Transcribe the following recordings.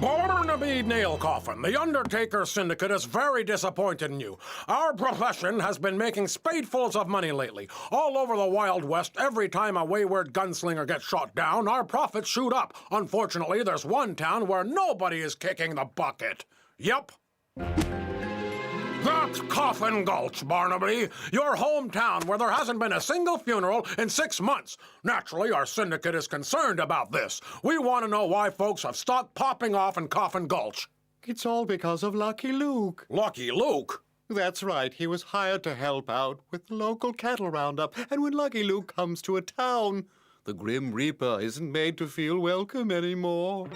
Barnaby Nail Coffin, the Undertaker Syndicate is very disappointed in you. Our profession has been making spadefuls of money lately. All over the Wild West, every time a wayward gunslinger gets shot down, our profits shoot up. Unfortunately, there's one town where nobody is kicking the bucket. Yep. That's Coffin Gulch, Barnaby. Your hometown where there hasn't been a single funeral in 6 months. Naturally, our syndicate is concerned about this. We want to know why folks have stopped popping off in Coffin Gulch. It's all because of Lucky Luke. Lucky Luke? That's right. He was hired to help out with the local cattle roundup. And when Lucky Luke comes to a town, the Grim Reaper isn't made to feel welcome anymore.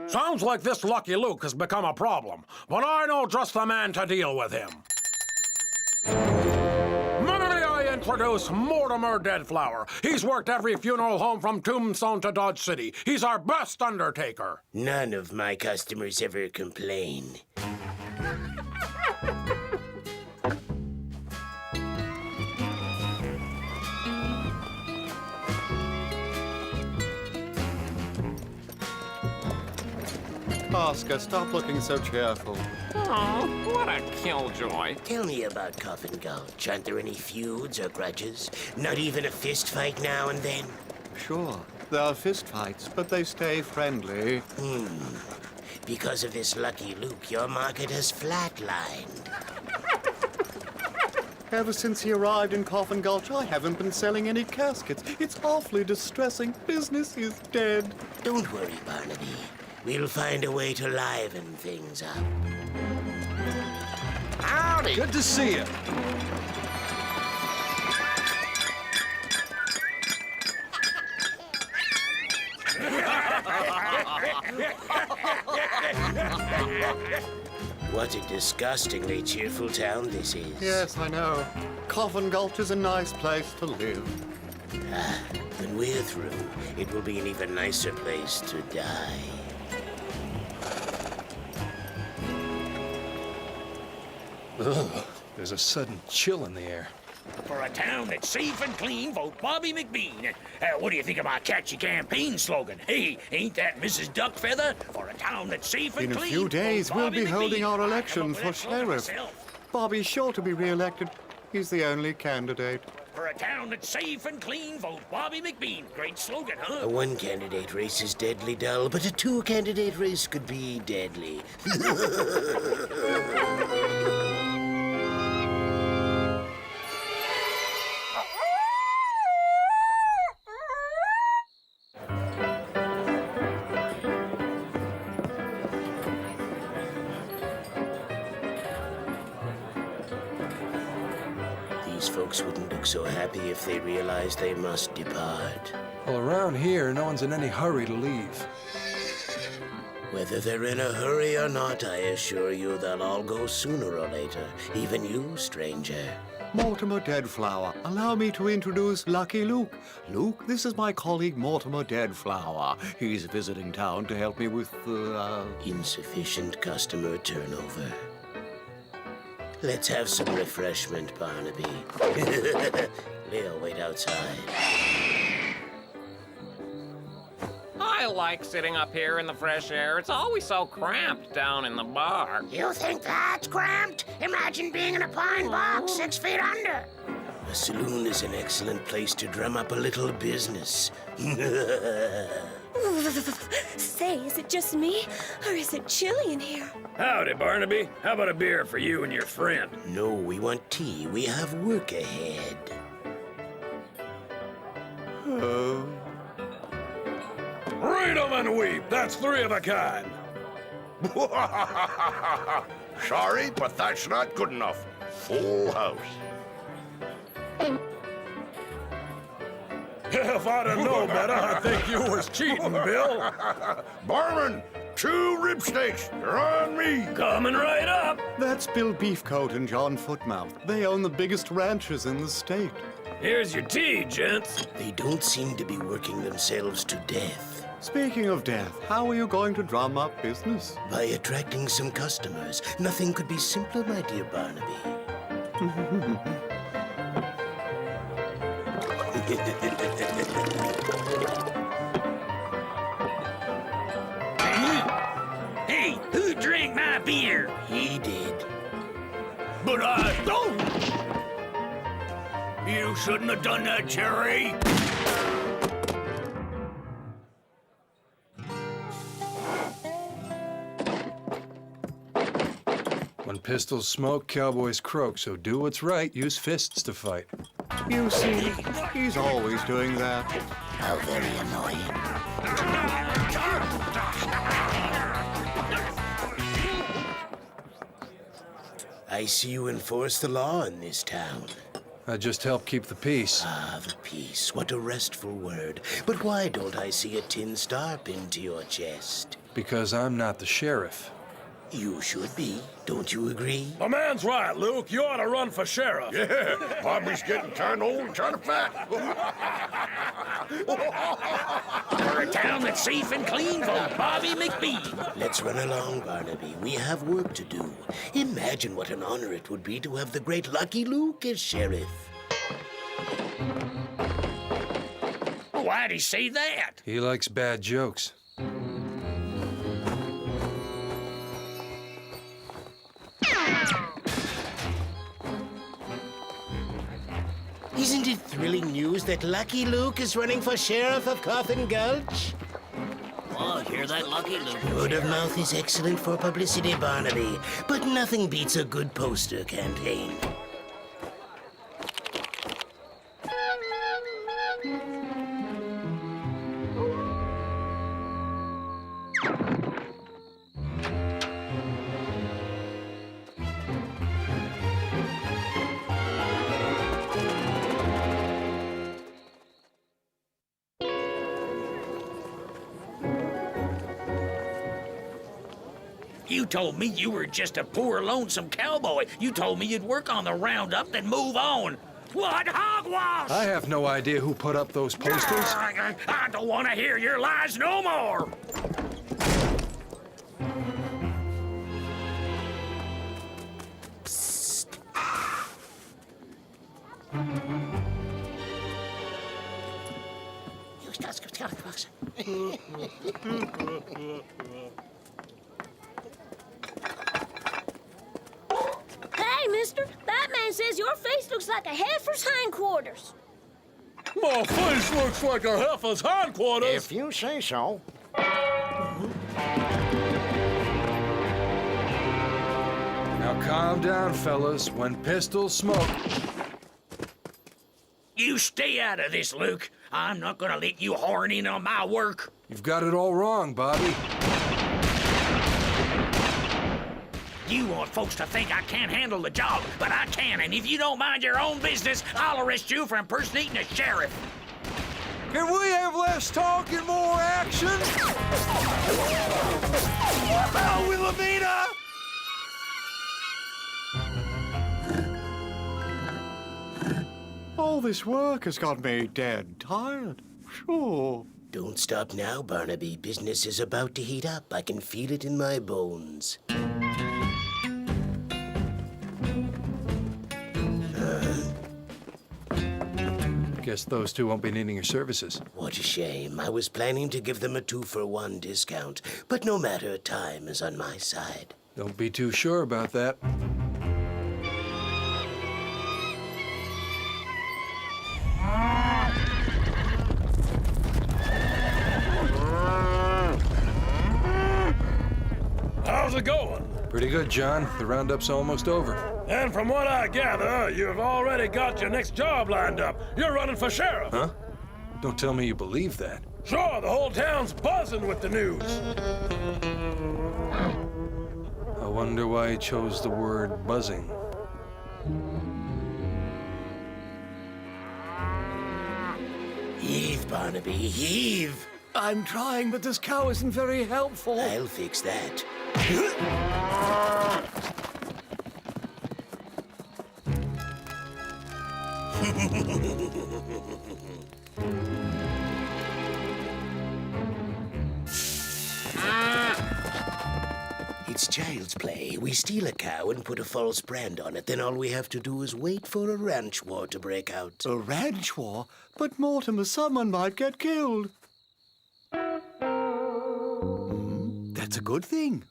Sounds like this Lucky Luke has become a problem, but I know just the man to deal with him. May I introduce Mortimer Deadflower. He's worked every funeral home from Tombstone to Dodge City. He's our best undertaker. None of my customers ever complain. Oscar, stop looking so cheerful. Oh, what a killjoy. Tell me about Coffin Gulch. Aren't there any feuds or grudges? Not even a fist fight now and then? Sure, there are fistfights, but they stay friendly. Because of this Lucky Luke, your market has flatlined. Ever since he arrived in Coffin Gulch, I haven't been selling any caskets. It's awfully distressing. Business is dead. Don't worry, Barnaby. We'll find a way to liven things up. Howdy. Good to see you. What a disgustingly cheerful town this is. Yes, I know. Coffin Gulch is a nice place to live. When we're through, it will be an even nicer place to die. Ugh, there's a sudden chill in the air. For a town that's safe and clean, vote Bobby McBean. What do you think of my catchy campaign slogan? Hey, ain't that Mrs. Duckfeather? For a town that's safe and In a clean, few days, vote we'll Bobby be holding McBean. our I election come up for with that slogan sheriff. myself. Bobby's sure to be re-elected. He's the only candidate. For a town that's safe and clean, vote Bobby McBean. Great slogan, huh? A one-candidate race is deadly dull, but a two-candidate race could be deadly. These folks wouldn't look so happy if they realized they must depart. Well, around here, no one's in any hurry to leave. Whether they're in a hurry or not, I assure you they'll all go sooner or later. Even you, stranger. Mortimer Deadflower, allow me to introduce Lucky Luke. Luke, this is my colleague Mortimer Deadflower. He's visiting town to help me with the, Insufficient customer turnover. Let's have some refreshment, Barnaby. Leo, wait outside. I like sitting up here in the fresh air. It's always so cramped down in the bar. You think that's cramped? Imagine being in a pine box 6 feet under. A saloon is an excellent place to drum up a little business. Say, is it just me, or is it chilly in here? Howdy, Barnaby. How about a beer for you and your friend? No, we want tea. We have work ahead. oh. Read 'em and weep. That's 3 of a kind. Sorry, but that's not good enough. Full house. If I'd have known better, I think you was cheating, Bill. Barman, 2 rib steaks. They're on me. Coming right up. That's Bill Beefcoat and John Footmouth. They own the biggest ranches in the state. Here's your tea, gents. They don't seem to be working themselves to death. Speaking of death, how are you going to drum up business? By attracting some customers. Nothing could be simpler, my dear Barnaby. beer. He did. But I don't. You shouldn't have done that, Jerry. When pistols smoke, cowboys croak, so do what's right. Use fists to fight. You see, he's always doing that. How very annoying. I see you enforce the law in this town. I just help keep the peace. Ah, the peace. What a restful word. But why don't I see a tin star pinned to your chest? Because I'm not the sheriff. You should be. Don't you agree? The man's right, Luke. You ought to run for sheriff. Yeah, Bobby's getting turned old and turned fat. For a town that's safe and clean, vote Bobby McBean. Let's run along, Barnaby. We have work to do. Imagine what an honor it would be to have the great Lucky Luke as sheriff. Why'd he say that? He likes bad jokes. Isn't it thrilling news that Lucky Luke is running for sheriff of Coffin Gulch? Oh, hear that, Lucky Luke? Word of mouth is excellent for publicity, Barnaby, but nothing beats a good poster campaign. You told me you were just a poor, lonesome cowboy. You told me you'd work on the roundup, then move on. What hogwash! I have no idea who put up those posters. I don't want to hear your lies no more. Hey, mister, that man says your face looks like a heifer's hindquarters. My face looks like a heifer's hindquarters. If you say so. Now calm down, fellas. When pistols smoke... You stay out of this, Luke. I'm not gonna let you horn in on my work. You've got it all wrong, Bobby. You want folks to think I can't handle the job, but I can, and if you don't mind your own business, I'll arrest you for impersonating a sheriff. Can we have less talk and more action? Out with Lavina! All this work has got me dead tired. Sure. Don't stop now, Barnaby. Business is about to heat up. I can feel it in my bones. Guess those two won't be needing your services. What a shame. I was planning to give them a 2-for-1 discount. But no matter, time is on my side. Don't be too sure about that. How's it going? Pretty good, John. The roundup's almost over. And from what I gather, you've already got your next job lined up. You're running for sheriff. Huh? Don't tell me you believe that. Sure, the whole town's buzzing with the news. I wonder why he chose the word buzzing. Heave, Barnaby, heave! I'm trying, but this cow isn't very helpful. I'll fix that. It's child's play. We steal a cow and put a false brand on it. Then all we have to do is wait for a ranch war to break out. A ranch war? But Mortimer, someone might get killed. That's a good thing.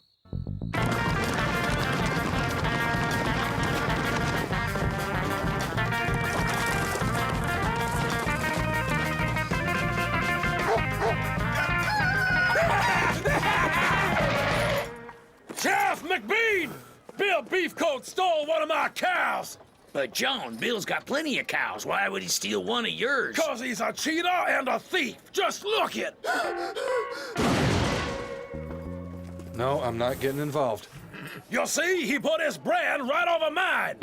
Beefcoat stole one of my cows! But John, Bill's got plenty of cows. Why would he steal one of yours? 'Cause he's a cheater and a thief. Just look it! No, I'm not getting involved. You see, he put his brand right over mine.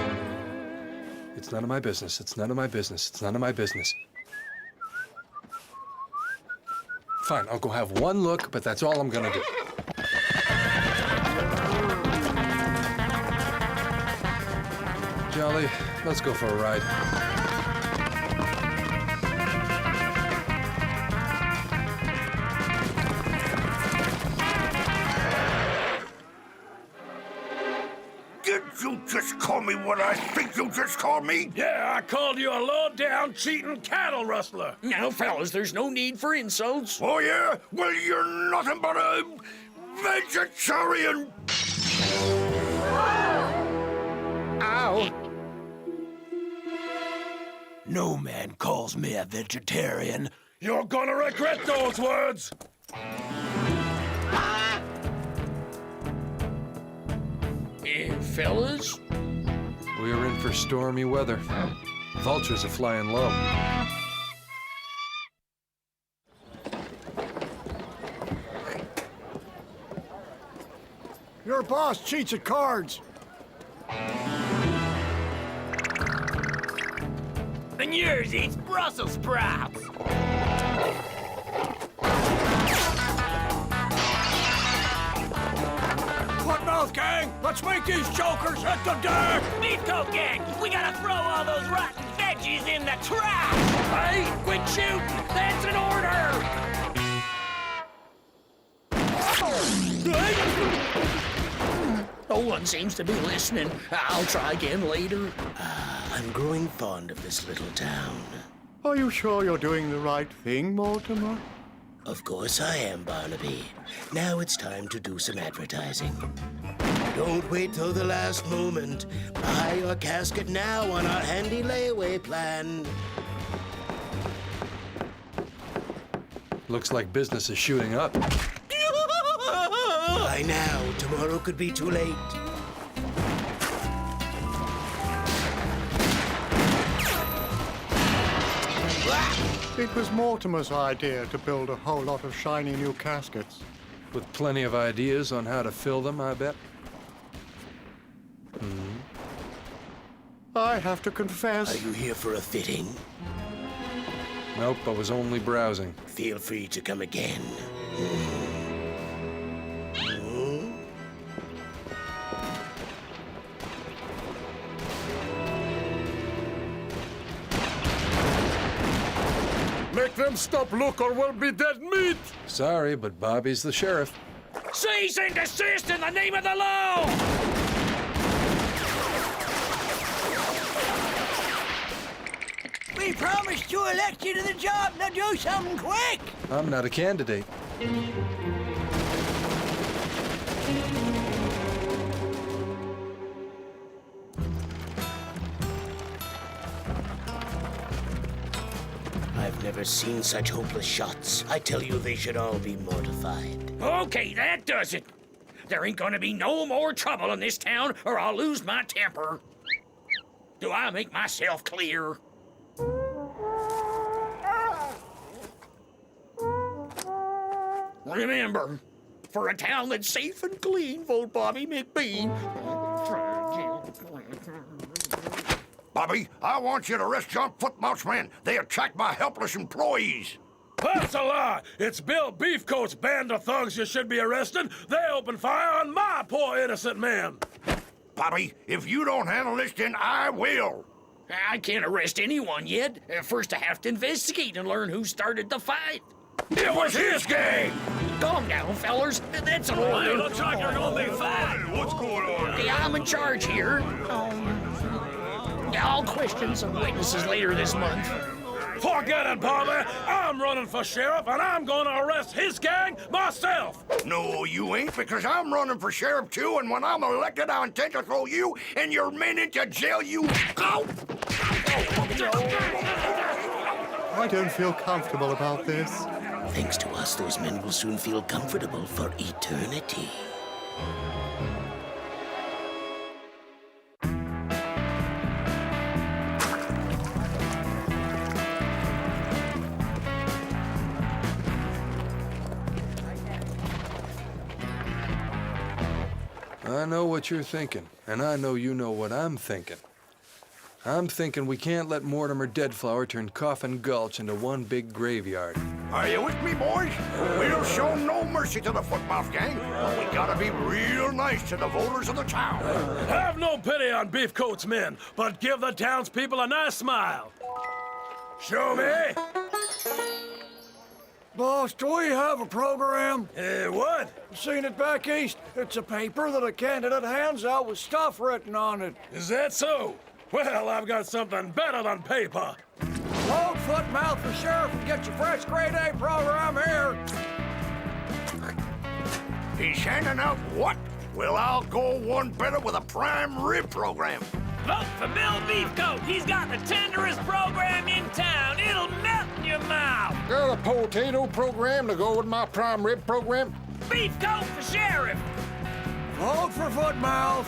It's none of my business. It's none of my business. It's none of my business. Fine, I'll go have one look, but that's all I'm gonna do. Jolly, let's go for a ride. Did you just call me what I think you just called me? Yeah, I called you a low-down, cheating cattle rustler. Now, fellas, there's no need for insults. Oh, yeah? Well, you're nothing but a vegetarian. Ow. No man calls me a vegetarian. You're gonna regret those words. Fellas? We are in for stormy weather. Vultures are flying low. Your boss cheats at cards. And yours eats Brussels sprouts. What mouth, gang? Let's make these jokers hit the deck! Beefcoat gang, we gotta throw all those rotten veggies in the trash! Hey, quit shooting! That's an order! No one seems to be listening. I'll try again later. I'm growing fond of this little town. Are you sure you're doing the right thing, Mortimer? Of course I am, Barnaby. Now it's time to do some advertising. Don't wait till the last moment. Buy your casket now on our handy layaway plan. Looks like business is shooting up. Buy now. Tomorrow could be too late. It was Mortimer's idea to build a whole lot of shiny new caskets. With plenty of ideas on how to fill them, I bet. I have to confess. Are you here for a fitting? Nope, I was only browsing. Feel free to come again. Make them stop look or we'll be dead meat. Sorry, but Bobby's the sheriff. Cease and desist in the name of the law! We promised to elect you to the job. Now do something quick! I'm not a candidate. I've never seen such hopeless shots. I tell you, they should all be mortified. Okay, that does it. There ain't gonna be no more trouble in this town or I'll lose my temper. Do I make myself clear? Remember, for a town that's safe and clean, vote Bobby McBean. Bobby, I want you to arrest John Footmouth's men. They attacked my helpless employees. That's a lie. It's Bill Beefcoat's band of thugs you should be arresting. They opened fire on my poor innocent man. Bobby, if you don't handle this, then I will. I can't arrest anyone yet. First, I have to investigate and learn who started the fight. It was his gang. Calm down, fellers. That's an order. Looks like you're gonna be fine. What's going on? Hey, I'm in charge here. I'll question some witnesses later this month. Forget it, Bobby. I'm running for sheriff, and I'm gonna arrest his gang myself. No, you ain't, because I'm running for sheriff too, and when I'm elected, I intend to throw you and your men into jail, you... Ow! I don't feel comfortable about this. Thanks to us, those men will soon feel comfortable for eternity. I know what you're thinking, and I know you know what I'm thinking. I'm thinking we can't let Mortimer Deadflower turn Coffin Gulch into one big graveyard. Are you with me, boys? We'll show no mercy to the Footmouth gang, but we gotta be real nice to the voters of the town. Have no pity on Beefcoat's men, but give the townspeople a nice smile. Show me. Boss, do we have a program? What? Seen it back east. It's a paper that a candidate hands out with stuff written on it. Is that so? Well, I've got something better than paper. Vote Footmouth for sheriff and get your fresh grade A program here. He's handing out what? Well, I'll go one better with a prime rib program. Vote for Bill Beefcoat. He's got the tenderest program in town. It'll melt in your mouth. Got a potato program to go with my prime rib program? Beefcoat for sheriff. Vote for Footmouth.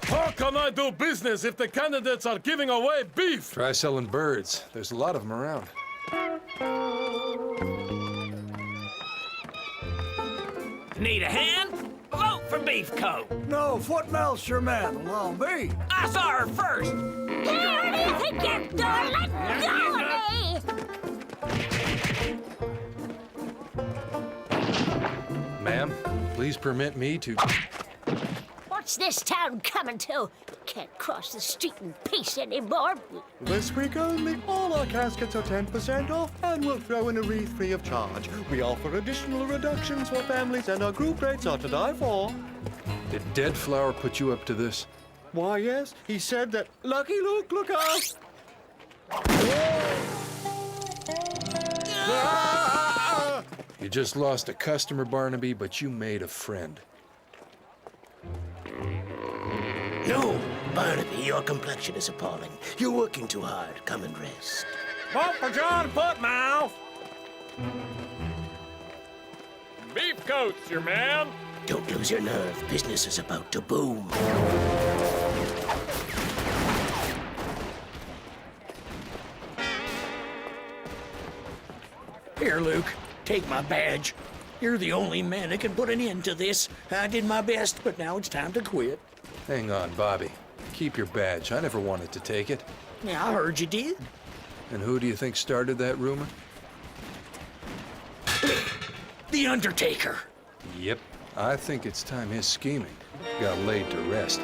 How can I do business if the candidates are giving away beef? Try selling birds. There's a lot of them around. Need a hand? Vote for Beefcoat. No, Footmouth's your man. Allow me. I saw her first. Here it is again, darling. Let go of me. Ma'am, please permit me to... What's this town coming to? Can't cross the street in peace anymore. This week only, all our caskets are 10% off, and we'll throw in a wreath free of charge. We offer additional reductions for families, and our group rates are to die for. Did Deadflower put you up to this? Why, yes, he said that. Lucky Luke, look out! You just lost a customer, Barnaby, but you made a friend. No, Barnaby, your complexion is appalling. You're working too hard. Come and rest. Vote for John Footmouth. Beefcoat's your man. Don't lose your nerve. Business is about to boom. Here, Luke. Take my badge. You're the only man that can put an end to this. I did my best, but now it's time to quit. Hang on, Bobby. Keep your badge. I never wanted to take it. Yeah, I heard you did. And who do you think started that rumor? The Undertaker. Yep. I think it's time his scheming got laid to rest.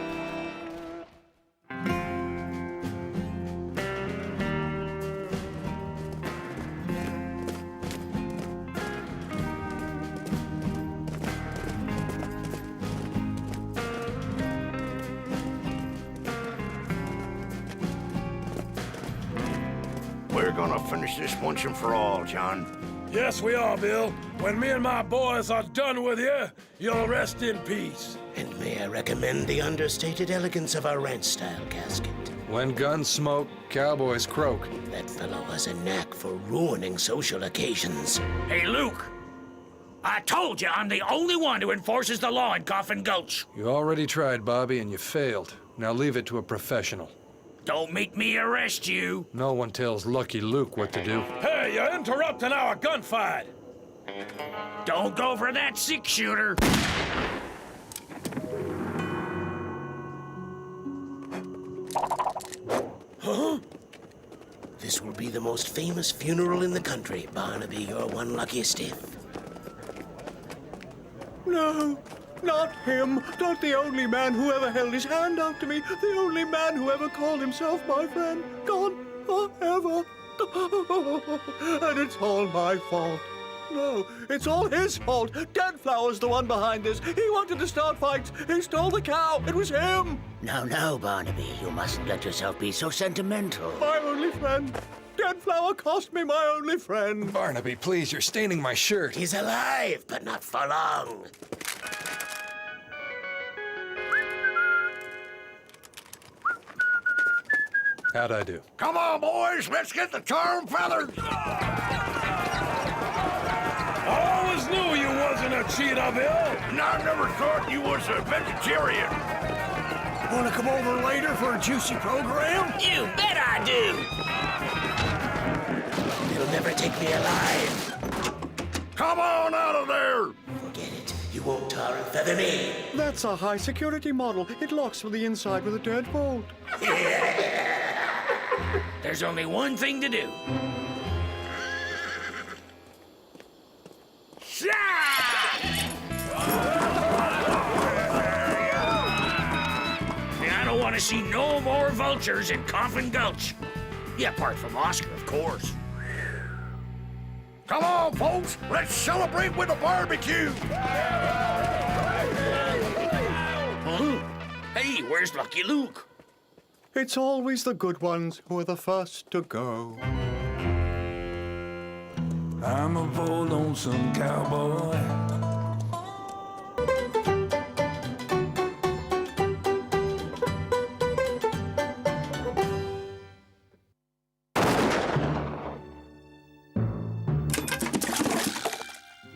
We're gonna finish this once and for all, John. Yes, we are, Bill. When me and my boys are done with you, you'll rest in peace. And may I recommend the understated elegance of our ranch-style casket. When guns smoke, cowboys croak. That fellow has a knack for ruining social occasions. Hey, Luke. I told you I'm the only one who enforces the law in Coffin Gulch. You already tried, Bobby, and you failed. Now leave it to a professional. Don't make me arrest you. No one tells Lucky Luke what to do. Hey, you're interrupting our gunfight. Don't go for that six-shooter. Huh? This will be the most famous funeral in the country, Barnaby. You're one lucky stiff. No, not him. Not the only man who ever held his hand out to me. The only man who ever called himself my friend. Gone forever. And it's all my fault. No, it's all his fault. Deadflower's the one behind this. He wanted to start fights. He stole the cow. It was him. Now, Barnaby, you mustn't let yourself be so sentimental. My only friend. Deadflower cost me my only friend. Barnaby, please, you're staining my shirt. He's alive, but not for long. How'd I do? Come on, boys, let's get the tar and feathers. I always knew you wasn't a cheater, Bill. And I never thought you was a vegetarian. Want to come over later for a juicy program? You bet I do. You'll never take me alive. Come on out of there! Forget it. You won't tar and feather me. That's a high security model. It locks from the inside with a deadbolt. There's only one thing to do. I don't want to see no more vultures in Coffin Gulch. Yeah, apart from Oscar, of course. Come on, folks! Let's celebrate with a barbecue! Hey, where's Lucky Luke? It's always the good ones who are the first to go. I'm a bold, lonesome cowboy.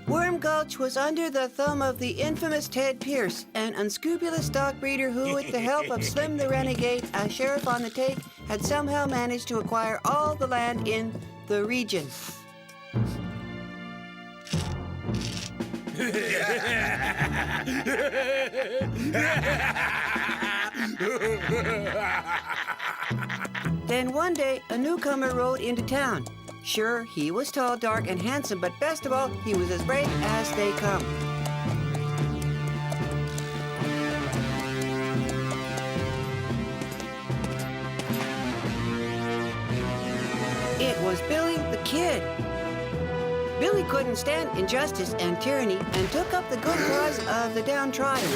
Worm Gulch was under the thumb of the infamous Ted Pierce, an unscrupulous stock breeder who, with the help of Slim the Renegade, a sheriff on the take, had somehow managed to acquire all the land in the region. Then one day, a newcomer rode into town. Sure, he was tall, dark, and handsome, but best of all, he was as brave as they come. It was Billy the Kid. Billy couldn't stand injustice and tyranny and took up the good cause of the downtrodden.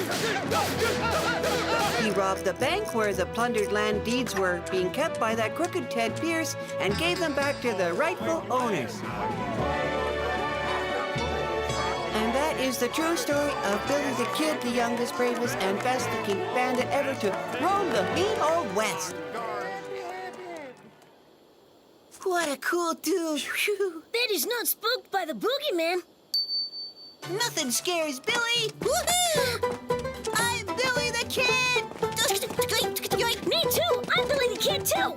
He robbed the bank where the plundered land deeds were being kept by that crooked Ted Pierce and gave them back to the rightful owners. And that is the true story of Billy the Kid, the youngest, bravest, and best-looking bandit ever to roam the mean old West. What a cool dude. Whew. Bet he's not spooked by the boogeyman. Nothing scares Billy. Woohoo! I'm Billy the Kid. Me too! I'm Billy the Kid too!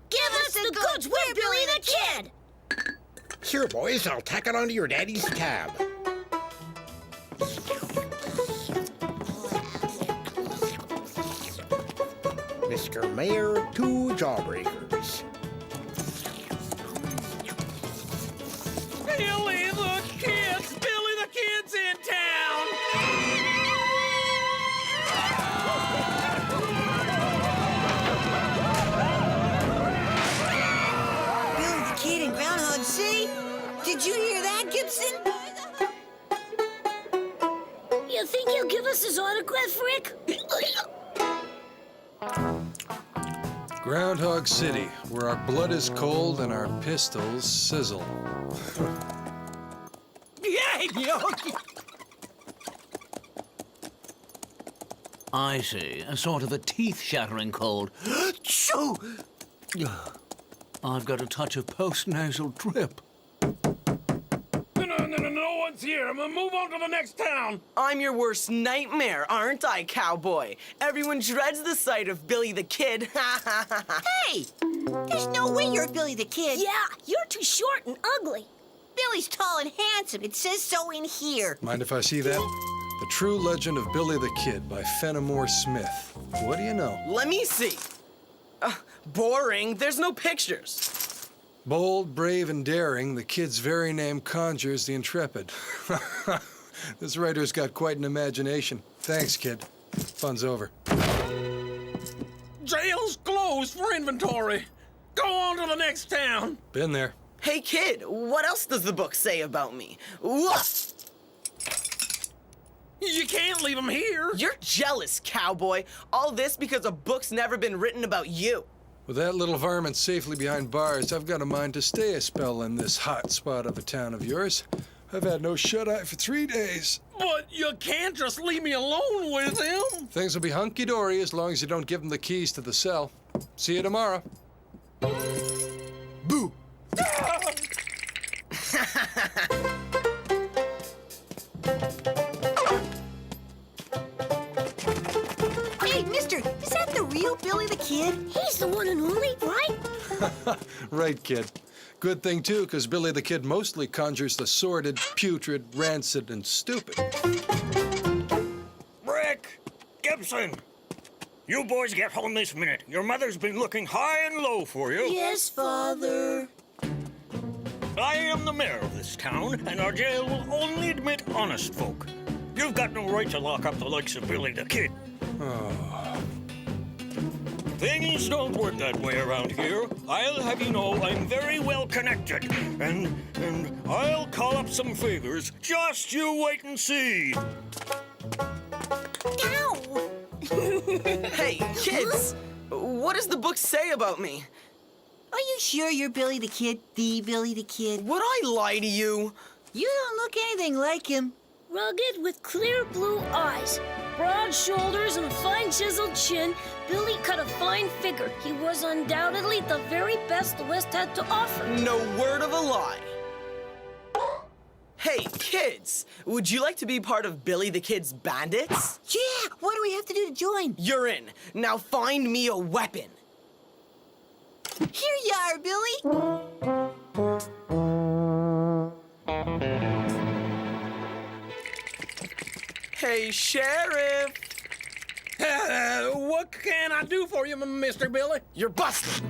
Give us the goods! We're Billy the Kid! Here, boys, I'll tack it onto your daddy's tab. Mr. Mayor, 2 jawbreakers. Billy the Kid's! Billy the Kid's in town! Billy the Kid and Groundhog City? Did you hear that, Gibson? You think he'll give us his autograph, Rick? Groundhog City, where our blood is cold and our pistols sizzle. I see. A sort of a teeth-shattering cold. Choo! I've got a touch of post-nasal drip. No one's here. I'm gonna move on to the next town. I'm your worst nightmare, aren't I, cowboy? Everyone dreads the sight of Billy the Kid. Hey! There's no way you're Billy the Kid. Yeah, you're too short and ugly. Billy's tall and handsome. It says so in here. Mind if I see that? The True Legend of Billy the Kid by Fenimore Smith. What do you know? Let me see. Boring. There's no pictures. Bold, brave, and daring, the kid's very name conjures the intrepid. This writer's got quite an imagination. Thanks, kid. Fun's over. Jail's closed for inventory. Go on to the next town. Been there. Hey, kid, what else does the book say about me? Woof! You can't leave him here. You're jealous, cowboy. All this because a book's never been written about you. With that little varmint safely behind bars, I've got a mind to stay a spell in this hot spot of a town of yours. I've had no shut-eye for 3 days. But you can't just leave me alone with him. Things will be hunky-dory as long as you don't give him the keys to the cell. See you tomorrow. Boo! Hey, mister, is that the real Billy the Kid? He's the one and only, right? Right, kid. Good thing, too, because Billy the Kid mostly conjures the sordid, putrid, rancid, and stupid. Rick! Gibson! You boys get home this minute. Your mother's been looking high and low for you. Yes, Father. I am the mayor of this town, and our jail will only admit honest folk. You've got no right to lock up the likes of Billy the Kid. Oh. Things don't work that way around here. I'll have you know I'm very well connected. And I'll call up some favors. Just you wait and see. Ow! Hey, kids! What does the book say about me? Are you sure you're Billy the Kid, the Billy the Kid? Would I lie to you? You don't look anything like him. Rugged with clear blue eyes, broad shoulders and a fine chiseled chin, Billy cut a fine figure. He was undoubtedly the very best the West had to offer. No word of a lie. Hey, kids! Would you like to be part of Billy the Kid's bandits? Yeah, what do we have to do to join? You're in. Now find me a weapon. Here you are, Billy. Hey, Sheriff! What can I do for you, Mr. Billy? You're busted!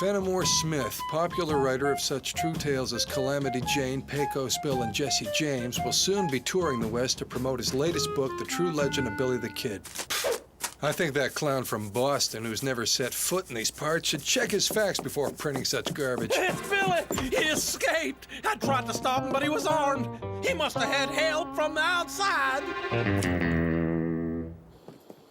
Fenimore Smith, popular writer of such true tales as Calamity Jane, Pecos Bill, and Jesse James, will soon be touring the West to promote his latest book, The True Legend of Billy the Kid. I think that clown from Boston, who's never set foot in these parts, should check his facts before printing such garbage. It's Billy! He escaped! I tried to stop him, but he was armed. He must have had help from the outside.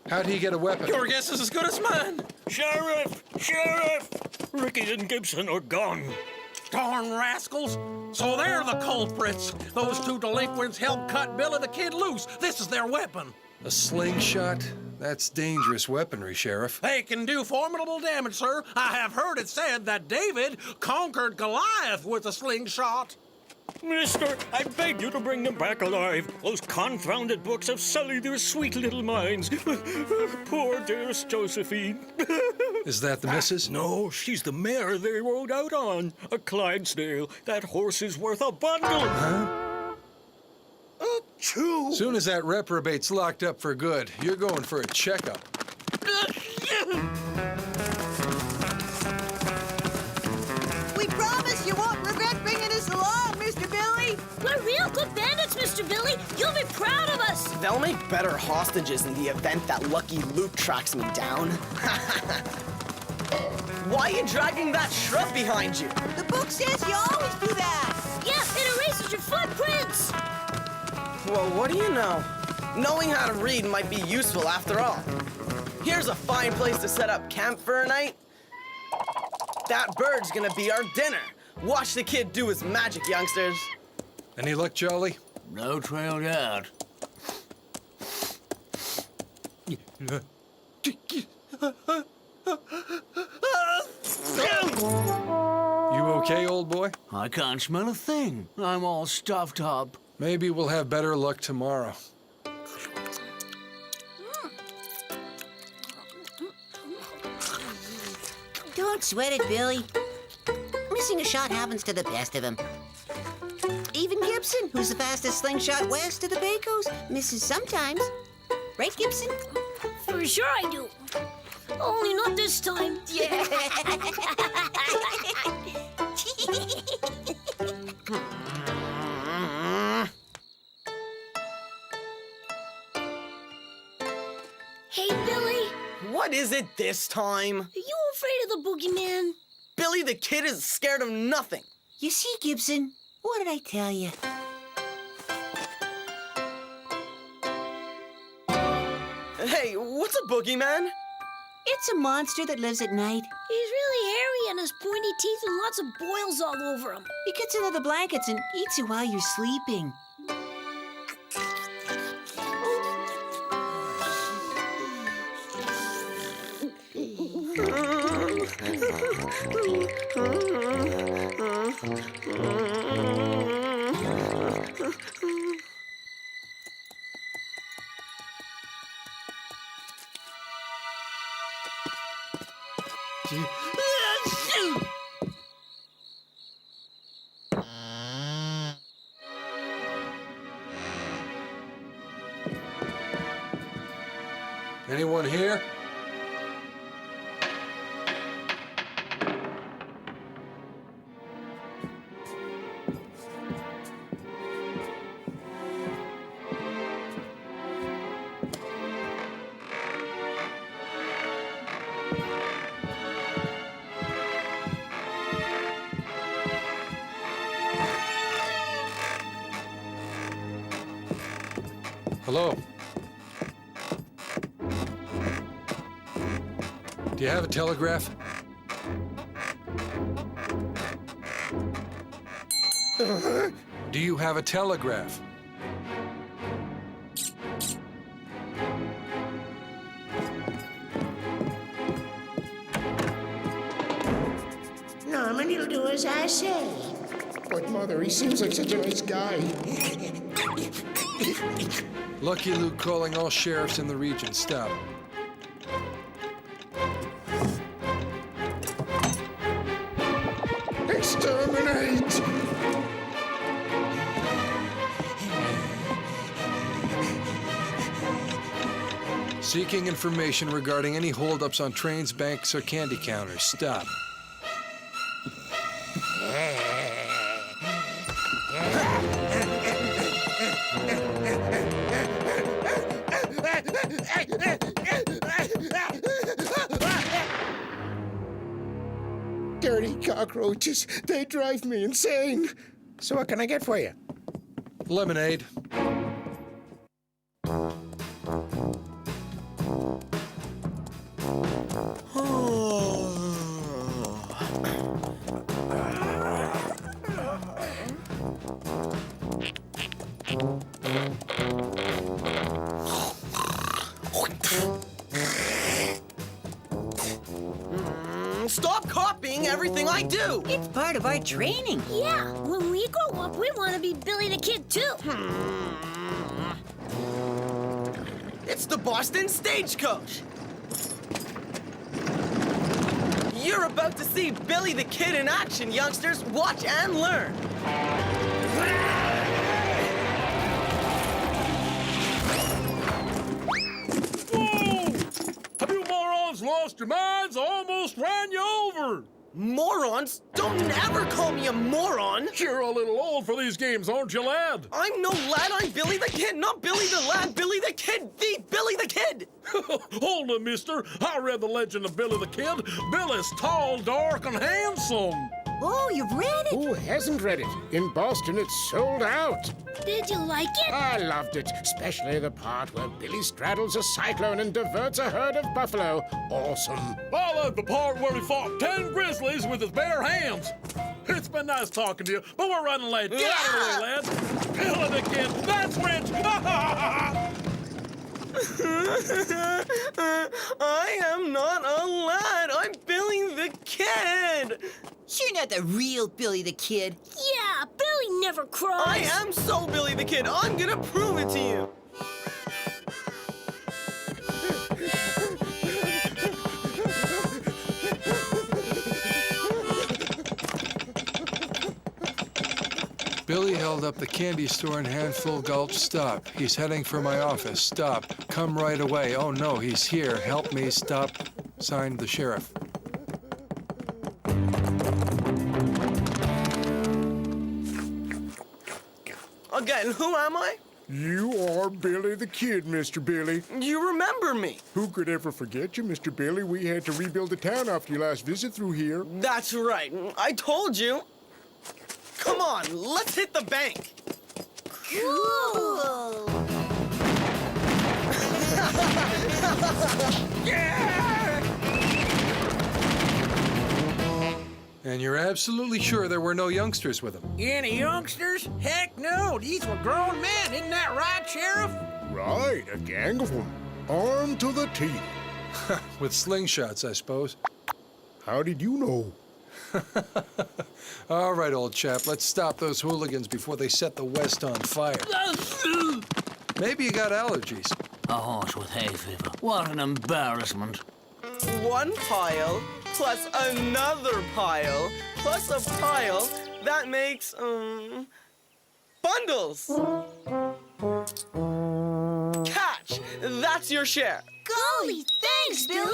How'd he get a weapon? Your guess is as good as mine. Sheriff! Sheriff! Ricky and Gibson are gone. Darn rascals! So they're the culprits. Those two delinquents helped cut Billy the Kid loose. This is their weapon. A slingshot? That's dangerous weaponry, Sheriff. They can do formidable damage, sir. I have heard it said that David conquered Goliath with a slingshot. Mister, I beg you to bring them back alive. Those confounded books have sullied their sweet little minds. Poor dearest Josephine. Is that the missus? No, she's the mare they rode out on. A Clydesdale. That horse is worth a bundle. Huh? Achoo! Soon as that reprobate's locked up for good, you're going for a checkup. We promise you won't regret bringing us along, Mr. Billy. We're real good bandits, Mr. Billy. You'll be proud of us. They'll make better hostages in the event that Lucky Luke tracks me down. Why are you dragging that shrub behind you? The book says you always do that. Yeah, it erases your footprints. Well, what do you know? Knowing how to read might be useful after all. Here's a fine place to set up camp for a night. That bird's gonna be our dinner. Watch the kid do his magic, youngsters. Any luck, Jolly? No trail yet. You okay, old boy? I can't smell a thing. I'm all stuffed up. Maybe we'll have better luck tomorrow. Don't sweat it, Billy. Missing a shot happens to the best of them. Even Gibson, who's the fastest slingshot west of the Pecos, misses sometimes. Right, Gibson? For sure I do. Only not this time. Yeah. Hey, Billy. What is it this time? Are you afraid of the boogeyman? Billy the Kid is scared of nothing. You see, Gibson, what did I tell you? Hey, what's a boogeyman? It's a monster that lives at night. He's really hairy and has pointy teeth and lots of boils all over him. He gets into the blankets and eats you while you're sleeping. Shoot! Anyone here? Hello? Do you have a telegraph? Do you have a telegraph? Norman, you'll do as I say. But, Mother, he seems like such a nice guy. Lucky Luke calling all sheriffs in the region. Stop. Exterminate! Seeking information regarding any holdups on trains, banks, or candy counters. Stop. Dirty cockroaches. They drive me insane. So what can I get for you? Lemonade. Stop copying everything I do! It's part of our training. Yeah, when we grow up, we want to be Billy the Kid, too. It's the Boston Stagecoach! You're about to see Billy the Kid in action, youngsters. Watch and learn. Whoa! Have you morons lost your minds? I almost ran you over! Morons? Don't ever call me a moron! You're a little old for these games, aren't you, lad? I'm no lad, I'm Billy the Kid, not Billy the Lad, Billy the Kid, the Billy the Kid! Hold it, mister. I read the legend of Billy the Kid. Billy's tall, dark, and handsome. Oh, you've read it? Who hasn't read it? In Boston, it's sold out. Did you like it? I loved it, especially the part where Billy straddles a cyclone and diverts a herd of buffalo. Awesome. I love the part where he fought 10 grizzlies with his bare hands. It's been nice talking to you, but we're running late. Get out of the way, lads. Billy the Kid, that's rich. I am not a lad, I'm Billy the Kid! You're not the real Billy the Kid. Yeah, Billy never cries. I am so Billy the Kid, I'm gonna prove it to you! Billy held up the candy store in Handful Gulch. Stop. He's heading for my office. Stop. Come right away. Oh, no, he's here. Help me. Stop. Signed, the sheriff. Again, who am I? You are Billy the Kid, Mr. Billy. You remember me. Who could ever forget you, Mr. Billy? We had to rebuild the town after your last visit through here. That's right, I told you. Come on, let's hit the bank. Cool. And you're absolutely sure there were no youngsters with him? Any youngsters? Heck no, these were grown men, isn't that right, Sheriff? Right, a gang of them. Armed to the teeth. With slingshots, I suppose. How did you know? All right, old chap, let's stop those hooligans before they set the West on fire. Maybe you got allergies. A horse with hay fever. What an embarrassment. One pile, plus another pile, plus a pile. That makes, bundles. Catch! That's your share. Golly, thanks, Billy.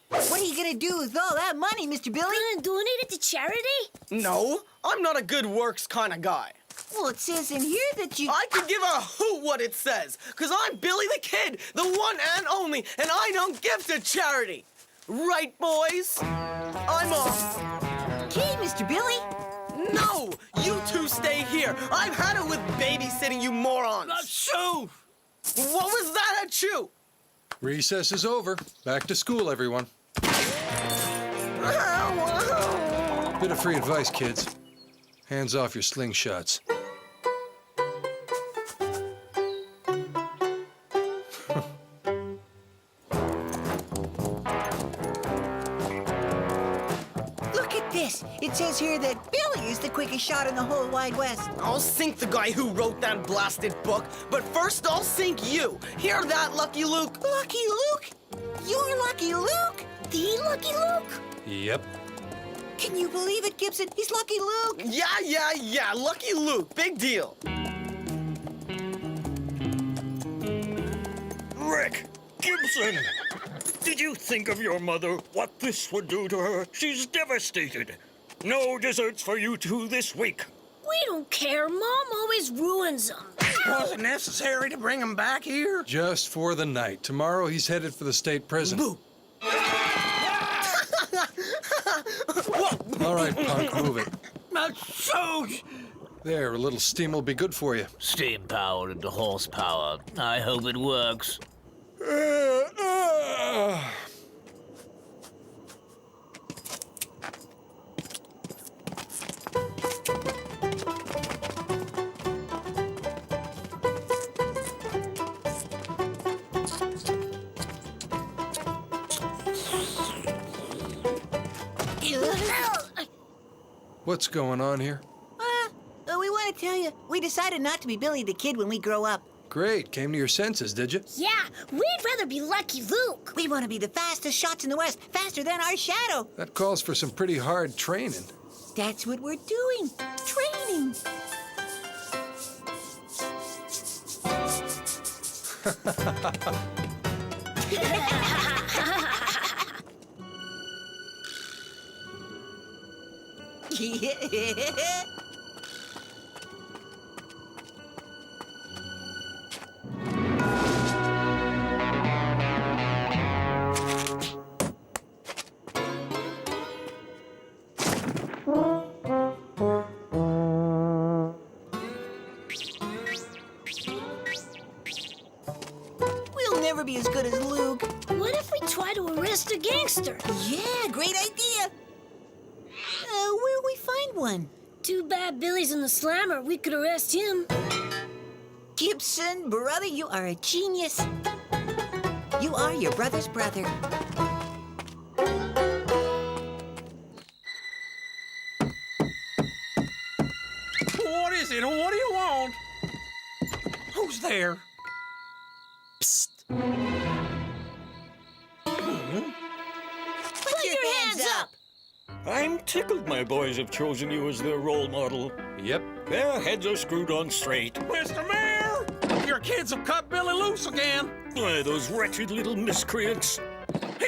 What are you gonna do with all that money, Mr. Billy? Gonna donate it to charity? No, I'm not a good works kind of guy. Well, it says in here that you... I could give a hoot what it says, because I'm Billy the Kid, the one and only, and I don't give to charity. Right, boys? I'm off. Okay, Mr. Billy. No! You two stay here. I've had it with babysitting, you morons. Achoo! What was that, achoo? Recess is over. Back to school, everyone. Bit of free advice, kids. Hands off your slingshots. Look at this. It says here that Billy is the quickest shot in the whole wide west. I'll sink the guy who wrote that blasted book, but first I'll sink you. Hear that, Lucky Luke? Lucky Luke? You're Lucky Luke? The Lucky Luke? Yep. Can you believe it, Gibson? He's Lucky Luke. Yeah. Lucky Luke. Big deal. Rick! Gibson! Did you think of your mother, what this would do to her? She's devastated. No desserts for you two this week. We don't care. Mom always ruins them. Was it necessary to bring him back here? Just for the night. Tomorrow he's headed for the state prison. Boo! All right, punk, move it. Not so. There, a little steam will be good for you. Steam power into horsepower. I hope it works. What's going on here? We want to tell you, we decided not to be Billy the Kid when we grow up. Great. Came to your senses, did you? Yeah, we'd rather be Lucky Luke. We want to be the fastest shots in the West, faster than our shadow. That calls for some pretty hard training. That's what we're doing. Training. We'll never be as good as Luke. What if we try to arrest a gangster? Yeah, great idea. Where'll we find one? Too bad Billy's in the slammer. We could arrest him. Gibson, brother, you are a genius. You are your brother's brother. What is it? What do you want? Who's there? Psst. Put your hands up. I'm tickled my boys have chosen you as their role model. Yep. Their heads are screwed on straight. Mr. Mayor! Your kids have cut Billy loose again. Why, those wretched little miscreants.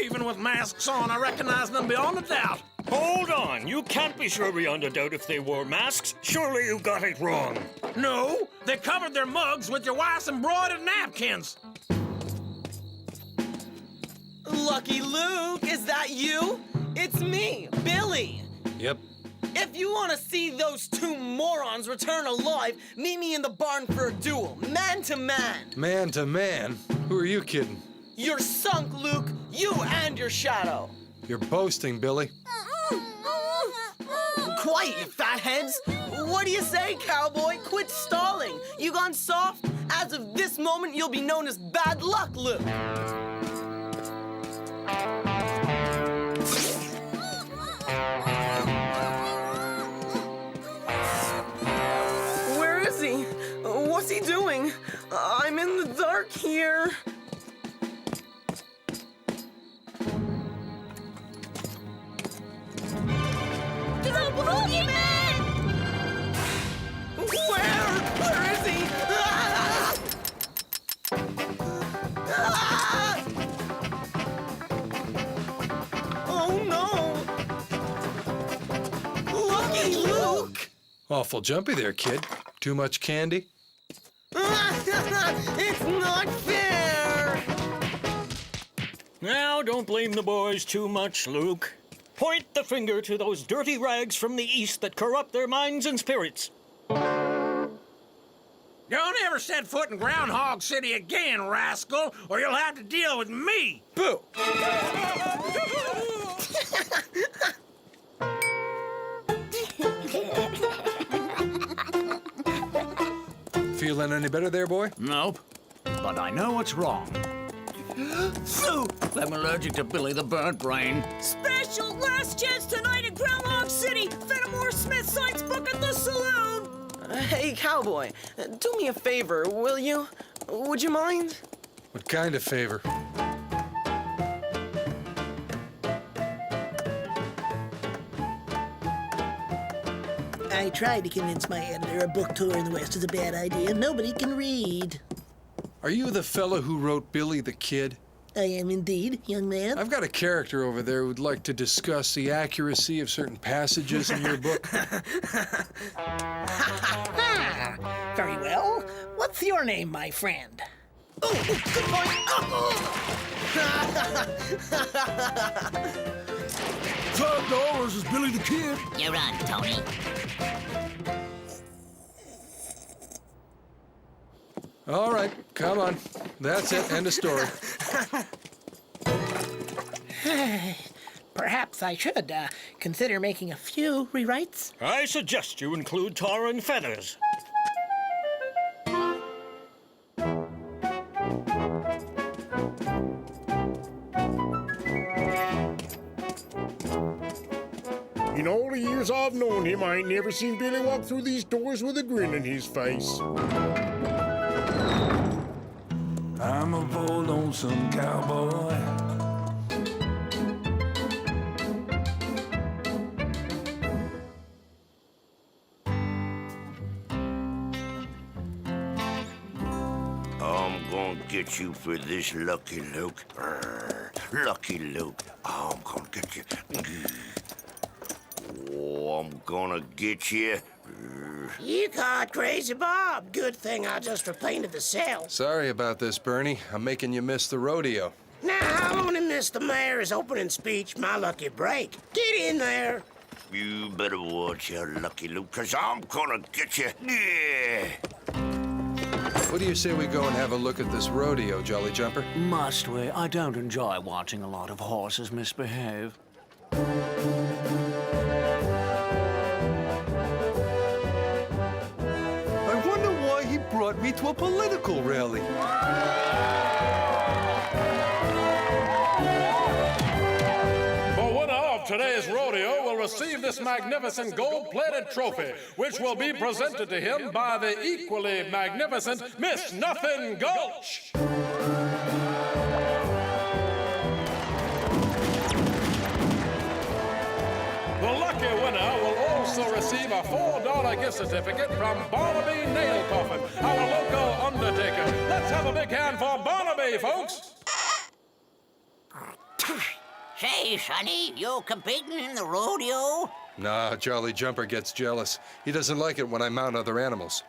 Even with masks on, I recognize them beyond a doubt. Hold on, you can't be sure beyond a doubt if they wore masks. Surely you got it wrong. No, they covered their mugs with your wife's embroidered napkins. Lucky Luke, is that you? It's me, Billy. Yep. If you want to see those two morons return alive, meet me in the barn for a duel, man to man. Man to man? Who are you kidding? You're sunk, Luke. You and your shadow. You're boasting, Billy. Quiet, you fatheads. What do you say, cowboy? Quit stalling. You gone soft? As of this moment, you'll be known as Bad Luck Luke. Where is he? What's he doing? I'm in the dark here. Hey, Luke! Awful jumpy there, kid. Too much candy? It's not fair! Now, don't blame the boys too much, Luke. Point the finger to those dirty rags from the east that corrupt their minds and spirits. Don't ever set foot in Groundhog City again, rascal, or you'll have to deal with me. Boo! Feeling any better there, boy? Nope. But I know what's wrong. Soup! I'm allergic to Billy the Bird Brain. Special last chance tonight in Groundhog City. Fenimore Smith signs book at the saloon. Hey, cowboy, do me a favor, will you? Would you mind? What kind of favor? I tried to convince my editor a book tour in the West is a bad idea. Nobody can read. Are you the fellow who wrote Billy the Kid? I am indeed, young man. I've got a character over there who'd like to discuss the accuracy of certain passages in your book. Very well. What's your name, my friend? Oh, good point. $5 is Billy the Kid. You're on, Tony. All right, come on. That's it. End of story. Perhaps I should consider making a few rewrites. I suggest you include tar and feathers. In all the years I've known him, I ain't never seen Billy walk through these doors with a grin on his face. I'm a poor lonesome cowboy. I'm gonna get you for this, Lucky Luke. Lucky Luke. I'm gonna get you. Oh, I'm gonna get you. You caught Crazy Bob. Good thing I just repainted the cell. Sorry about this, Bernie. I'm making you miss the rodeo. Now, I only missed the mayor's opening speech, my lucky break. Get in there. You better watch out, Lucky Luke, 'cause I'm gonna get you. Yeah. What do you say we go and have a look at this rodeo, Jolly Jumper? Must we? I don't enjoy watching a lot of horses misbehave. I wonder why he brought me to a political rally. The winner of today's rodeo will receive this magnificent gold-plated trophy, which will be presented to him by the equally magnificent Miss Nothing Gulch. The lucky winner will also receive a $4 gift certificate from Barnaby Nail Coffin, our local undertaker. Let's have a big hand for Barnaby, folks. Say, Sonny, you competing in the rodeo? Nah, Jolly Jumper gets jealous. He doesn't like it when I mount other animals.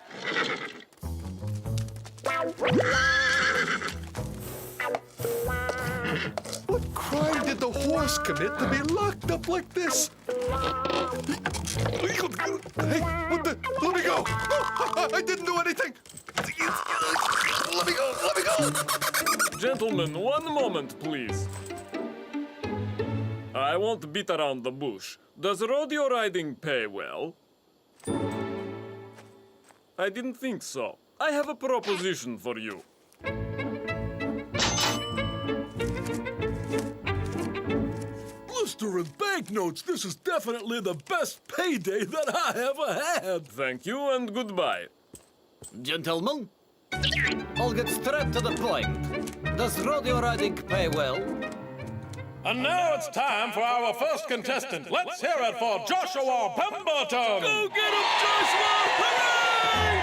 What crime did the horse commit to be locked up like this? Hey, what the? Let me go! I didn't do anything! Let me go! Let me go! Gentlemen, one moment, please. I won't beat around the bush. Does rodeo riding pay well? I didn't think so. I have a proposition for you. Blister and banknotes, this is definitely the best payday that I ever had. Thank you and goodbye. Gentlemen, I'll get straight to the point. Does rodeo riding pay well? And now it's time for our first contestant. Let's hear it for Joshua Pemberton. Go get him, Joshua! Hooray!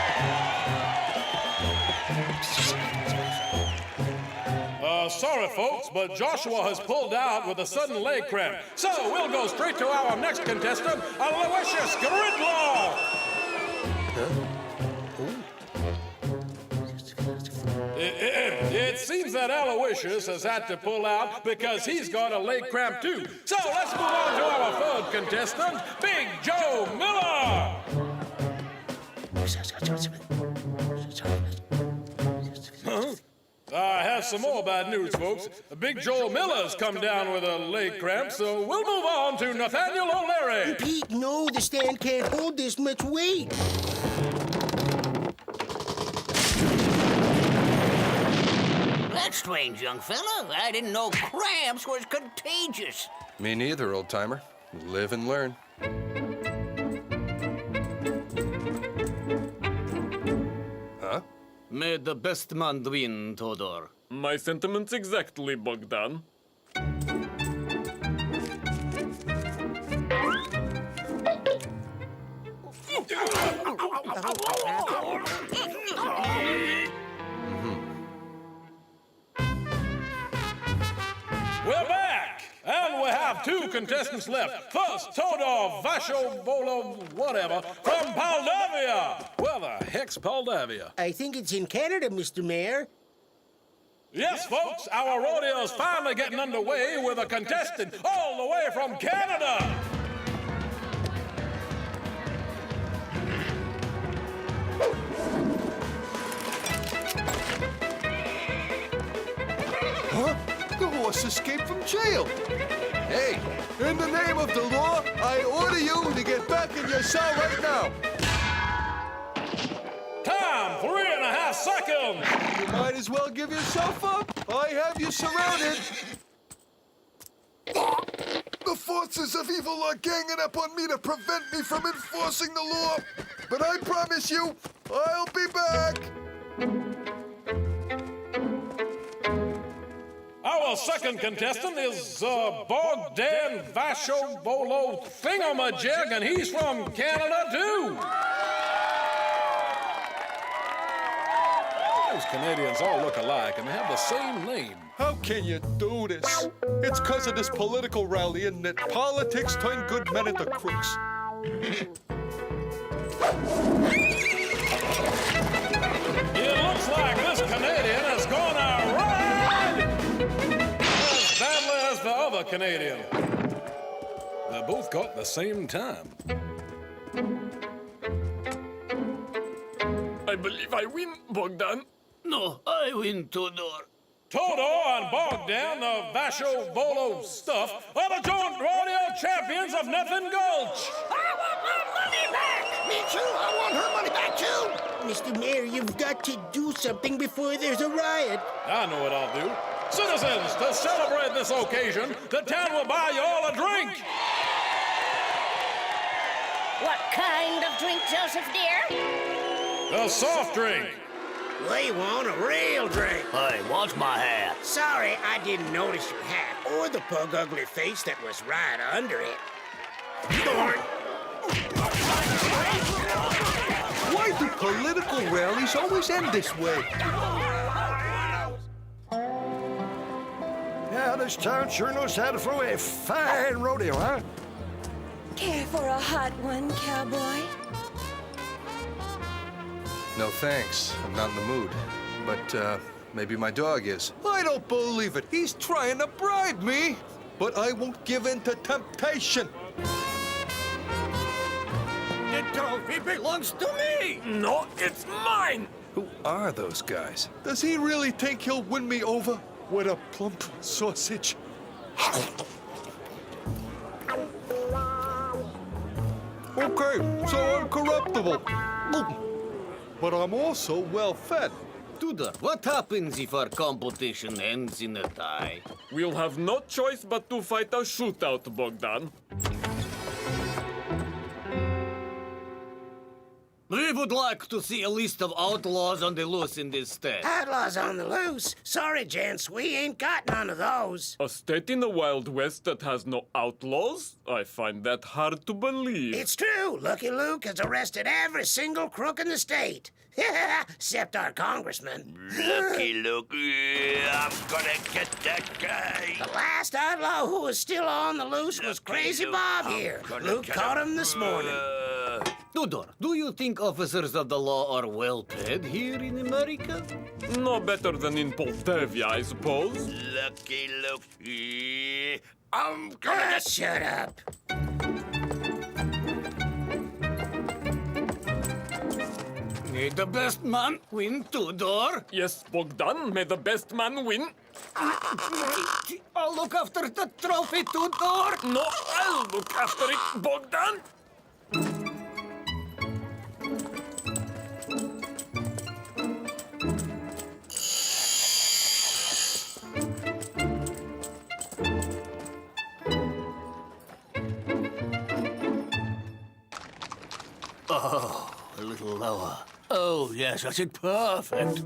Sorry, folks, but Joshua has pulled out with a sudden leg cramp. So we'll go straight to our next contestant, Aloysius Gridlaw. It seems that Aloysius has had to pull out because he's got a leg cramp too. So let's move on to our third contestant, Big Joe Miller. Huh? I have some more bad news, folks. Big Joel Miller's come down with a leg cramp, so we'll move on to Nathaniel O'Leary. Pete, no, the stand can't hold this much weight. That's strange, young fella. I didn't know cramps was contagious. Me neither, old-timer. Live and learn. Huh? May the best man win, Todor. My sentiments exactly, Bogdan. We're back, and we have two contestants left. First, Todor Vashovolo, whatever, from Moldavia. Where the heck's Moldavia? I think it's in Canada, Mr. Mayor. Yes, folks, our rodeo's finally getting underway with a contestant all the way from Canada. Huh? The horse escaped from jail. Hey, in the name of the law, I order you to get back in your cell right now. Time, 3.5 seconds. You might as well give yourself up. I have you surrounded. The forces of evil are ganging up on me to prevent me from enforcing the law. But I promise you, I'll be back. Our second contestant is Bogdan Vashovolo Thingamajig, and he's from Canada, too. Those Canadians all look alike, and they have the same name. How can you do this? It's because of this political rally, and that politics turn good men into crooks. It looks like this Canadian is gonna ride as badly as the other Canadian. They both got the same time. I believe I win, Bogdan. No, I win, Todor. Todor and Bogdan, the Vashovolo stuff, are the joint rodeo champions of Nothing Gulch. I want my money back! Me too, I want her money back too! Mr. Mayor, you've got to do something before there's a riot. I know what I'll do. Citizens, to celebrate this occasion, the town will buy you all a drink. What kind of drink, Joseph dear? A soft drink. We want a real drink. Hey, what's my hat? Sorry, I didn't notice your hat or the pug ugly face that was right under it. Why do political rallies always end this way? Yeah, this town sure knows how to throw a fine rodeo, huh? Care for a hot one, cowboy? No thanks. I'm not in the mood. But, maybe my dog is. I don't believe it. He's trying to bribe me. But I won't give in to temptation. The trophy belongs to me! No, it's mine! Who are those guys? Does he really think he'll win me over? What a plump sausage. Okay, so I'm corruptible. But I'm also well-fed. Duda, what happens if our competition ends in a tie? We'll have no choice but to fight a shootout, Bogdan. We would like to see a list of outlaws on the loose in this state. Outlaws on the loose? Sorry, gents, we ain't got none of those. A state in the Wild West that has no outlaws? I find that hard to believe. It's true. Lucky Luke has arrested every single crook in the state. Except our congressman. Lucky Luke, I'm gonna get that guy. The last outlaw who was still on the loose was Crazy Bob here. Luke caught him this morning. Tudor, do you think officers of the law are well paid here in America? No better than in Poltavia, I suppose. Lucky Luke, I'm gonna get... Shut up. May the best man win, Tudor. Yes, Bogdan, may the best man win. I'll look after the trophy, Tudor. No, I'll look after it, Bogdan. Oh, a little lower. Oh, yes, that's it. Perfect.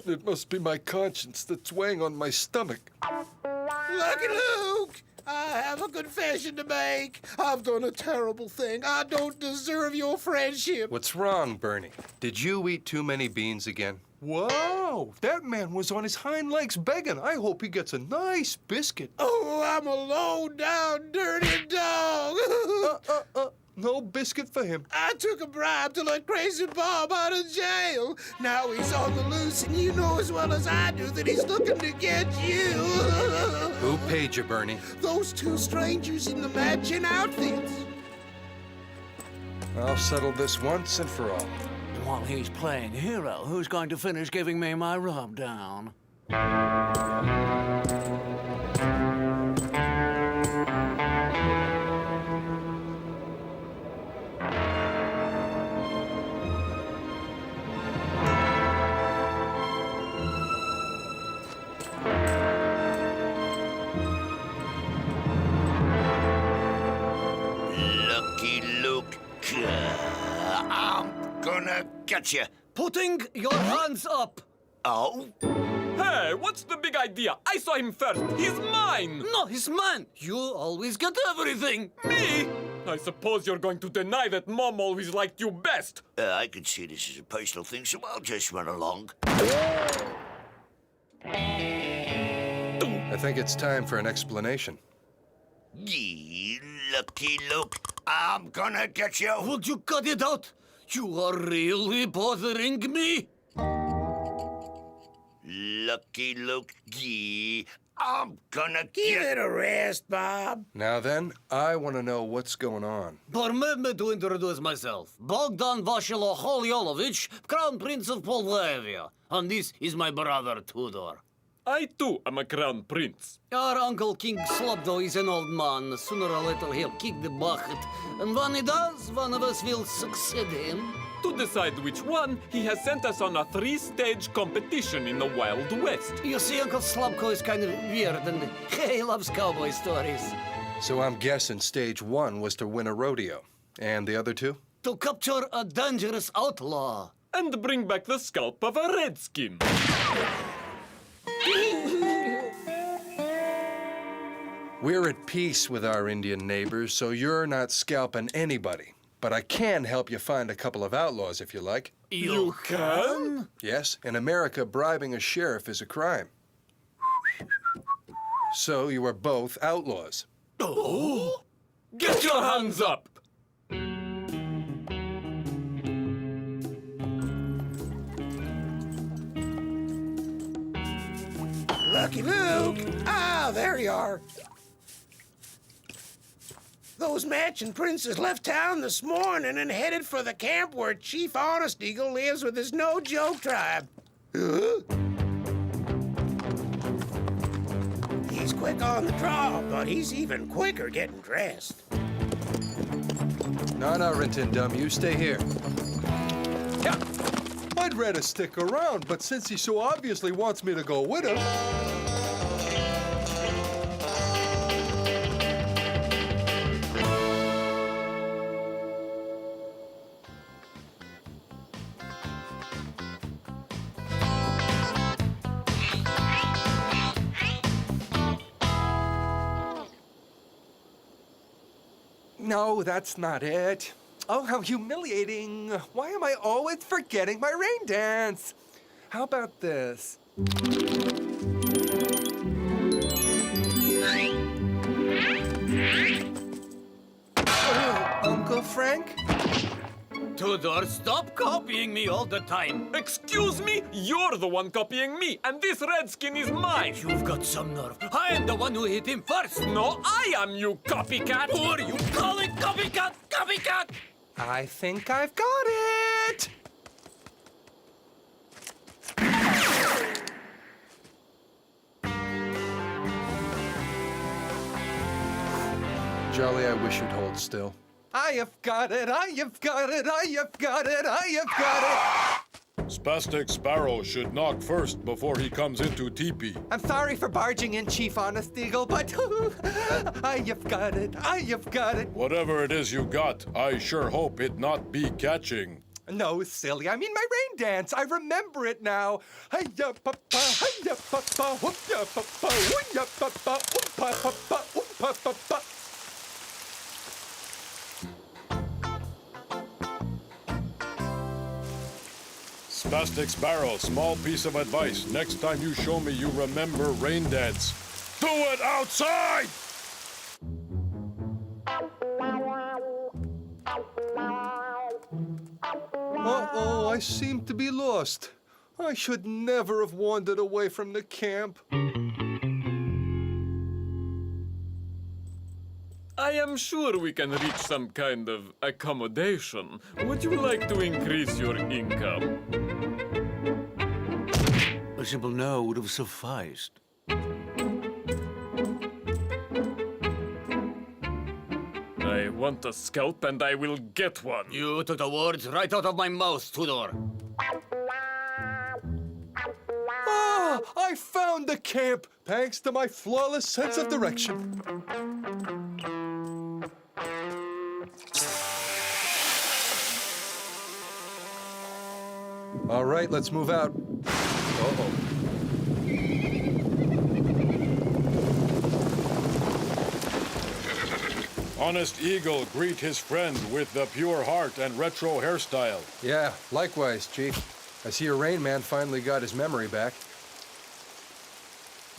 It must be my conscience that's weighing on my stomach. Lucky Luke! I have a confession to make. I've done a terrible thing. I don't deserve your friendship. What's wrong, Bernie? Did you eat too many beans again? Wow, that man was on his hind legs begging. I hope he gets a nice biscuit. Oh, I'm a low-down, dirty dog. No biscuit for him. I took a bribe to let Crazy Bob out of jail. Now he's on the loose, and you know as well as I do that he's looking to get you. Who paid you, Bernie? Those two strangers in the matching outfits. I'll settle this once and for all. While he's playing hero, who's going to finish giving me my rub down? Lucky Luke, I'm gonna get you. Putting your hands up. Oh? Hey, what's the big idea? I saw him first. He's mine. No, he's mine. You always get everything. Me? I suppose you're going to deny that Mom always liked you best. I can see this is a personal thing, so I'll just run along. I think it's time for an explanation. Lucky Luke, I'm gonna get you. Would you cut it out? You are really bothering me. Lucky Luke, I'm gonna Give get... it a rest, Bob. Now then, I want to know what's going on. Permit me to introduce myself. Bogdan Vashilo Holyolovich, Crown Prince of Moldavia. And this is my brother, Tudor. I, too, am a crown prince. Our uncle King Slobdo is an old man. Sooner or later he'll kick the bucket. And when he does, one of us will succeed him. To decide which one, he has sent us on a 3-stage competition in the Wild West. You see, Uncle Slobko is kind of weird and he loves cowboy stories. So I'm guessing stage 1 was to win a rodeo. And the other two? To capture a dangerous outlaw. And bring back the scalp of a redskin. We're at peace with our Indian neighbors, so you're not scalping anybody. But I can help you find a couple of outlaws if you like. You can? Yes, in America, bribing a sheriff is a crime. So you are both outlaws. Oh? Get your hands up! Lucky Luke! Ah, there you are. Those matching princes left town this morning and headed for the camp where Chief Honest Eagle lives with his no-joke tribe. He's quick on the draw, but he's even quicker getting dressed. No, Rantanplan, you stay here. Yeah. I'd rather stick around, but since he so obviously wants me to go with him... No, that's not it. Oh, how humiliating. Why am I always forgetting my rain dance? How about this? Uncle Frank? Tudor, stop copying me all the time. Excuse me? You're the one copying me, and this redskin is mine. You've got some nerve. I am the one who hit him first. No, I am, you copycat. Who are you calling copycat? Copycat! I think I've got it! Jolly, I wish you'd hold still. I have got it! I have got it! I have got it! I have got it! Spastic Sparrow should knock first before he comes into teepee. I'm sorry for barging in, Chief Honest Eagle, but I have got it. I have got it. Whatever it is you got, I sure hope it not be catching. No, silly. I mean my rain dance. I remember it now. Hiya papa, hiya papa, whoop-ya papa, woo-ya papa, oompa papa, oompa papa. Spastic Sparrow, small piece of advice. Next time you show me you remember rain dance, do it outside! Uh-oh, I seem to be lost. I should never have wandered away from the camp. I am sure we can reach some kind of accommodation. Would you like to increase your income? A simple no would have sufficed. I want a scalp and I will get one. You took the words right out of my mouth, Tudor. Ah, I found the camp, thanks to my flawless sense of direction. All right, let's move out. Uh-oh. Honest Eagle greet his friend with the pure heart and retro hairstyle. Yeah, likewise, Chief. I see your Rain Man finally got his memory back.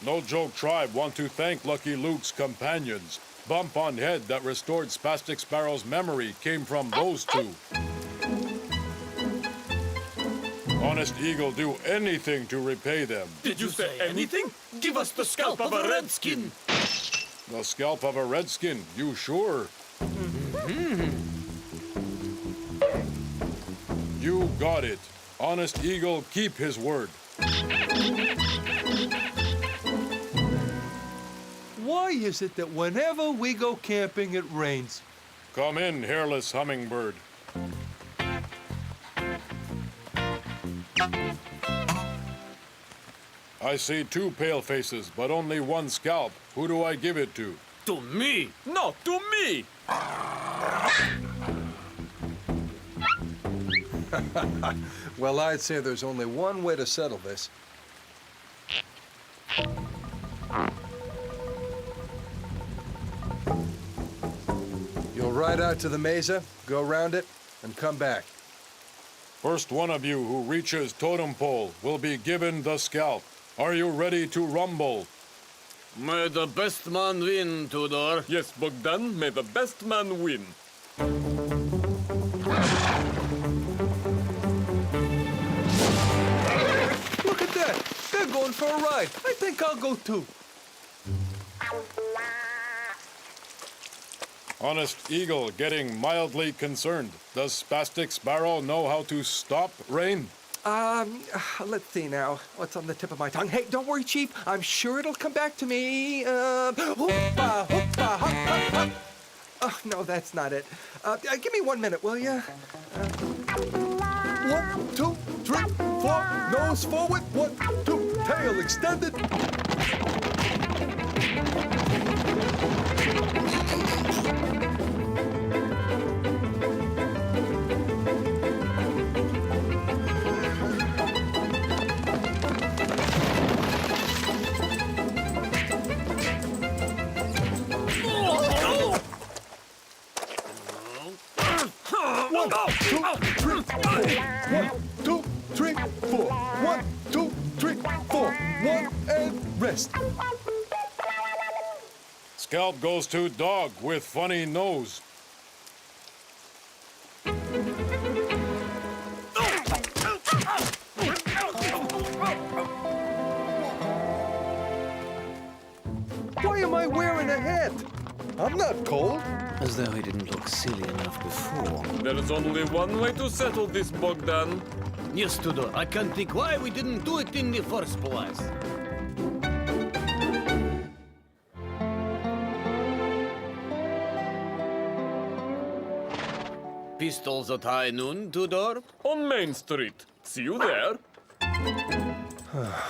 No Joke Tribe want to thank Lucky Luke's companions. Bump on head that restored Spastic Sparrow's memory came from those two. Honest Eagle do anything to repay them. Did you say anything? Give us the scalp of a redskin. The scalp of a redskin, you sure? You got it. Honest Eagle keep his word. Why is it that whenever we go camping, it rains? Come in, hairless hummingbird. I see two pale faces, but only one scalp. Who do I give it to? To me! No, to me! Well, I'd say there's only one way to settle this. You'll ride out to the mesa, go round it, and come back. First one of you who reaches totem pole will be given the scalp. Are you ready to rumble? May the best man win, Tudor. Yes, Bogdan, may the best man win. Look at that! They're going for a ride. I think I'll go too. Honest Eagle getting mildly concerned. Does Spastic Sparrow know how to stop rain? Let's see now. What's on the tip of my tongue? Hey, don't worry, Chief. I'm sure it'll come back to me. Hoopah, hoopah, hop, hop, hop. Oh, no, that's not it. Give me 1 minute, will ya? 1, 2, 3, 4. Nose forward. 1, 2. Tail extended. 4, 1, and rest. Scalp goes to dog with funny nose. Why am I wearing a hat? I'm not cold. As though he didn't look silly enough before. There is only one way to settle this, Bogdan. Yes, Tudor. I can't think why we didn't do it in the first place. Pistols at high noon, Tudor? On Main Street. See you there.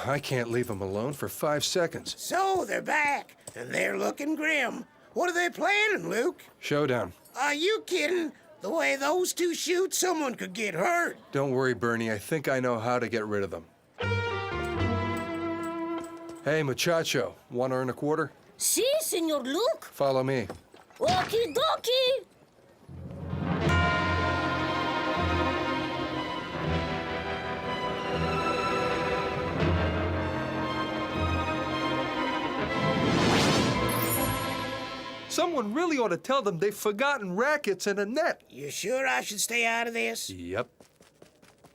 I can't leave them alone for 5 seconds. So they're back, and they're looking grim. What are they planning, Luke? Showdown. Are you kidding? The way those two shoot, someone could get hurt. Don't worry, Bernie. I think I know how to get rid of them. Hey, muchacho. Want to earn a quarter? Si, Senor Luke. Follow me. Okie dokie. Someone really ought to tell them they've forgotten rackets and a net. You sure I should stay out of this? Yep.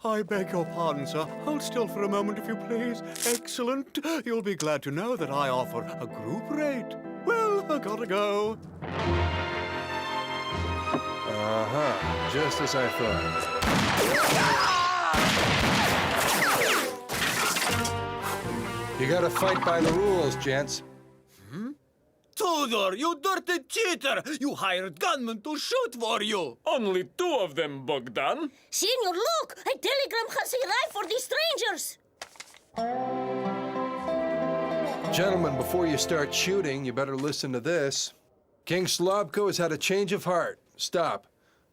I beg your pardon, sir. Hold still for a moment, if you please. Excellent. You'll be glad to know that I offer a group rate. Well, I gotta go. Uh-huh. Just as I thought. You gotta fight by the rules, gents. Tudor, you dirty cheater! You hired gunmen to shoot for you! Only 2 of them, Bogdan. Senor Luke, a telegram has arrived for the strangers. Gentlemen, before you start shooting, you better listen to this. King Slobko has had a change of heart. Stop.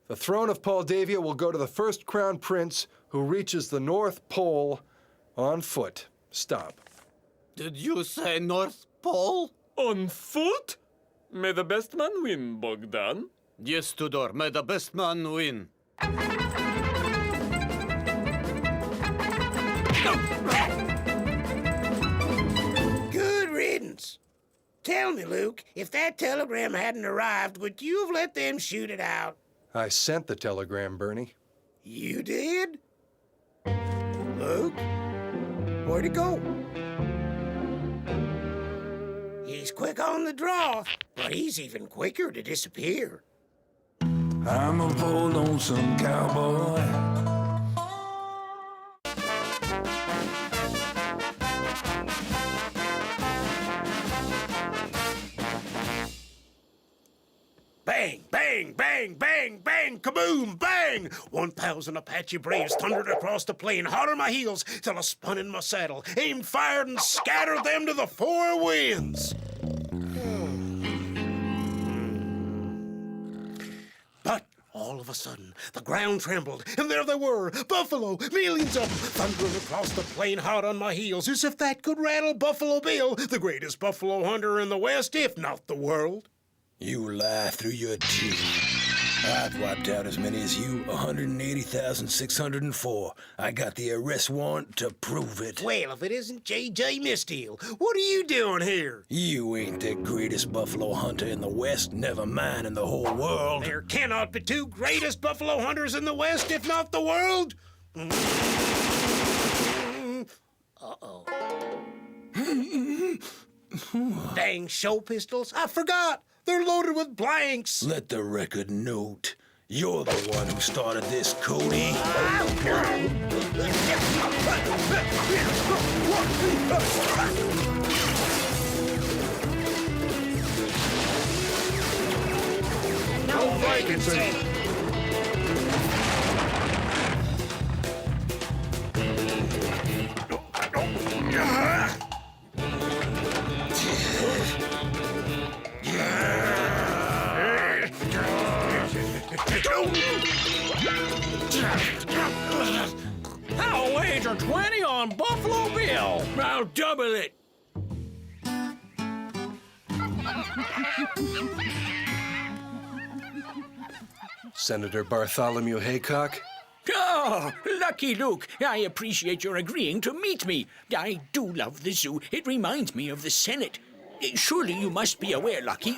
The throne of Moldavia will go to the first crown prince who reaches the North Pole on foot. Stop. Did you say North Pole? On foot? May the best man win, Bogdan. Yes, Tudor, may the best man win. Good riddance. Tell me, Luke, if that telegram hadn't arrived, would you have let them shoot it out? I sent the telegram, Bernie. You did? Luke? Where'd it go? He's quick on the draw, but he's even quicker to disappear. I'm a bold lonesome cowboy. Bang, bang, bang, bang, bang, kaboom, bang! 1,000 Apache braves thundered across the plain, hot on my heels, till I spun in my saddle, aimed, fired, and scattered them to the 4 winds. But all of a sudden, the ground trembled, and there they were, buffalo, millions of them, thundering across the plain, hot on my heels, as if that could rattle Buffalo Bill, the greatest buffalo hunter in the West, if not the world. You lie through your teeth. I've wiped out as many as you, 180,604. I got the arrest warrant to prove it. Well, if it isn't J.J. Misdeal, what are you doing here? You ain't the greatest buffalo hunter in the West, never mind in the whole world. There cannot be 2 greatest buffalo hunters in the West, if not the world. Uh-oh. Dang show pistols, I forgot. They're loaded with blanks. Let the record note, you're the one who started this, Cody. No vacancy. I'll wager 20 on Buffalo Bill. I'll double it. Senator Bartholomew Haycock? Oh, Lucky Luke, I appreciate your agreeing to meet me. I do love the zoo. It reminds me of the Senate. Surely you must be aware, Lucky.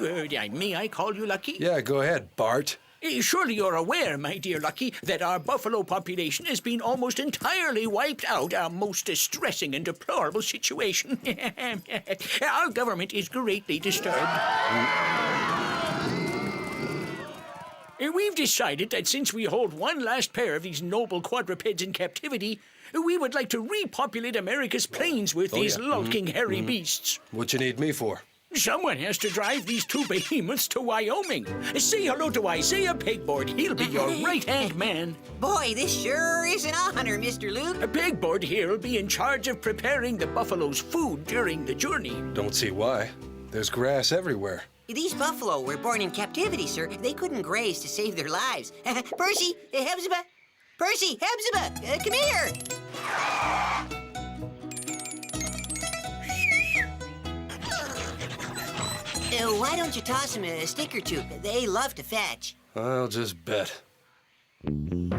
May I call you Lucky? Yeah, go ahead, Bart. Surely you're aware, my dear Lucky, that our buffalo population has been almost entirely wiped out, a most distressing and deplorable situation. Our government is greatly disturbed. We've decided that since we hold one last pair of these noble quadrupeds in captivity, we would like to repopulate America's plains with these lulking, hairy beasts. What you need me for? Someone has to drive these two behemoths to Wyoming. Say hello to Isaiah Pegboard. He'll be your right-hand man. Boy, this sure is an honor, Mr. Luke. Pegboard here will be in charge of preparing the buffalo's food during the journey. Don't see why. There's grass everywhere. These buffalo were born in captivity, sir. They couldn't graze to save their lives. Percy, Hepzibah! Percy, Hepzibah! Come here! Why don't you toss them a stick or two? They love to fetch. I'll just bet. I'm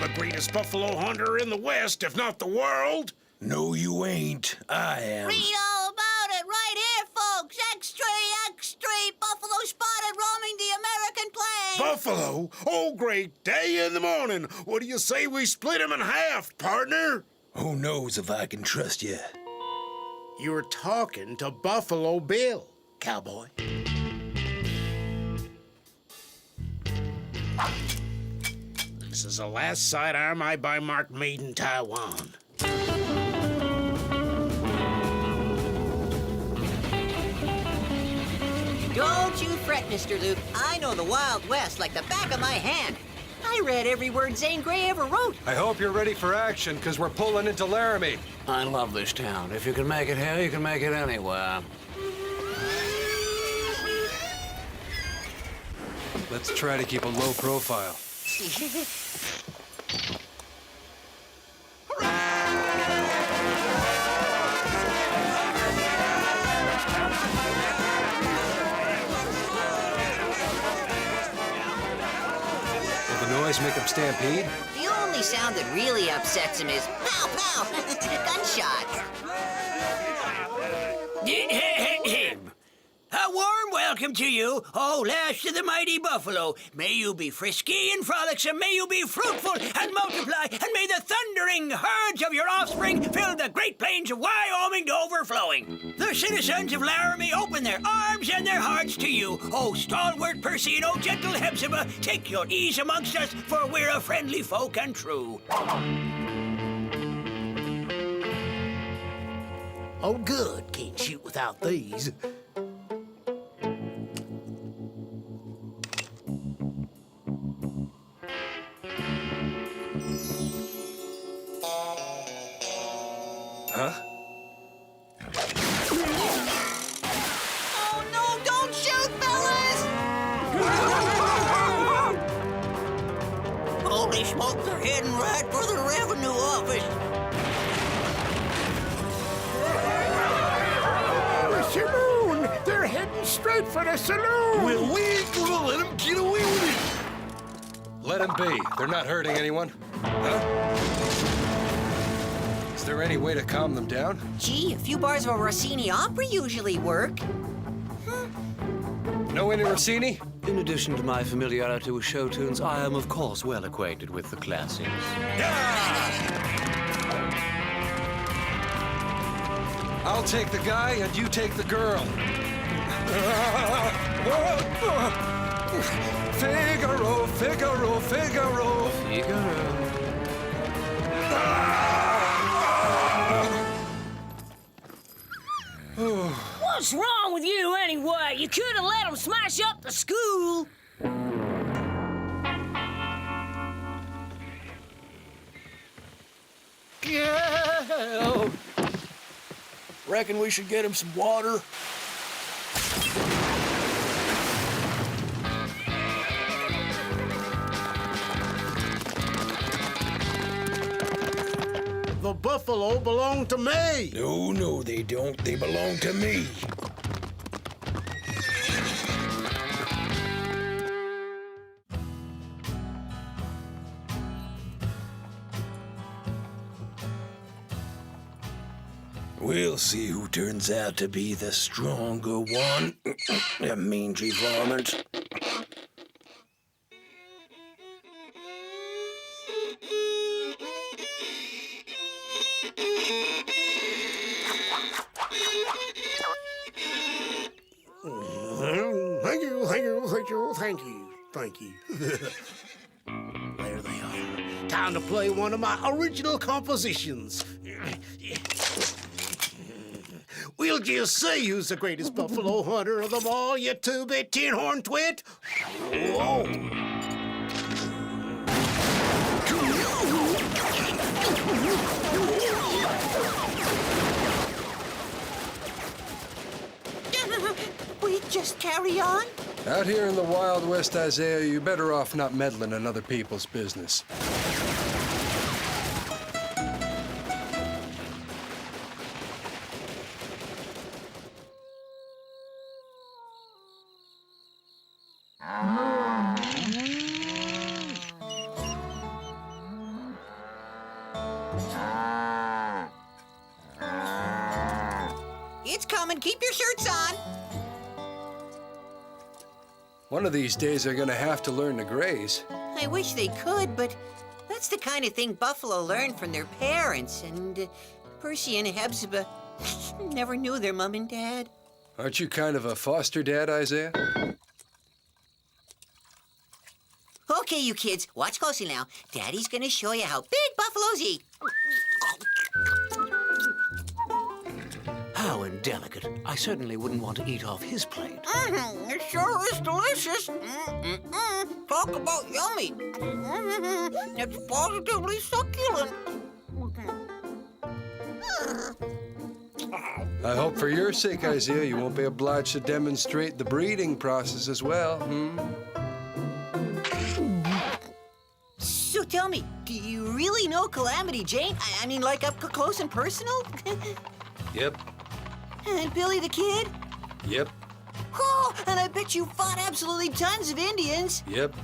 the greatest buffalo hunter in the West, if not the world. No, you ain't. I am. Read all about it right here, folks. Extra, buffalo spotted roaming the American plains. Buffalo? Oh, great day in the morning. What do you say we split him in half, partner? Who knows if I can trust you? You're talking to Buffalo Bill, cowboy. This is the last sidearm I buy marked made in Taiwan. Don't you fret, Mr. Luke. I know the Wild West like the back of my hand. I read every word Zane Grey ever wrote. I hope you're ready for action, because we're pulling into Laramie. I love this town. If you can make it here, you can make it anywhere. Let's try to keep a low profile. Will the noise make them stampede? The only sound that really upsets him is pow, pow, gunshots. A warm welcome to you, O last of the mighty buffalo. May you be frisky and frolicsome, may you be fruitful and multiply, and may the thundering herds of your offspring fill the great plains of Wyoming to overflowing. The citizens of Laramie open their arms and their hearts to you. O stalwart Percy and O gentle Hepzibah, take your ease amongst us, for we're a friendly folk and true. Oh, good. Can't shoot without these. Huh? Oh, no, don't shoot, fellas! Holy smoke, they're heading right for the revenue office. The saloon! They're heading straight for the saloon! Well, we ain't gonna let them get away with it! Let them be. They're not hurting anyone. Huh? Is there any way to calm them down? Gee, a few bars of a Rossini opera usually work. Know any Rossini? In addition to my familiarity with show tunes, I am, of course, well acquainted with the classics. I'll take the guy and you take the girl. Figaro, Figaro, Figaro. Figaro. What's wrong with you anyway? You could have let them smash up the school. Yeah. Reckon we should get him some water. The buffalo belong to me. No, no, they don't. They belong to me. We'll see who turns out to be the stronger one. You mangy varmint. Thank you. There they are. Time to play one of my original compositions. We'll just see who's the greatest buffalo hunter of them all, you two-bit tin-horn twit. Whoa. We just carry on? Out here in the Wild West, Isaiah, you're better off not meddling in other people's business. It's coming. Keep your shirts on. One of these days, they're gonna have to learn to graze. I wish they could, but that's the kind of thing buffalo learn from their parents, and Percy and Hepzibah never knew their mom and dad. Aren't you kind of a foster dad, Isaiah? Okay, you kids, watch closely now. Daddy's gonna show you how big buffaloes eat. How indelicate. I certainly wouldn't want to eat off his plate. It sure is delicious. Talk about yummy. It's positively succulent. I hope for your sake, Isaiah, you won't be obliged to demonstrate the breeding process as well, So tell me, do you really know Calamity Jane? I mean, like up close and personal? Yep. And Billy the Kid? Yep. Oh, and I bet you fought absolutely tons of Indians. Yep.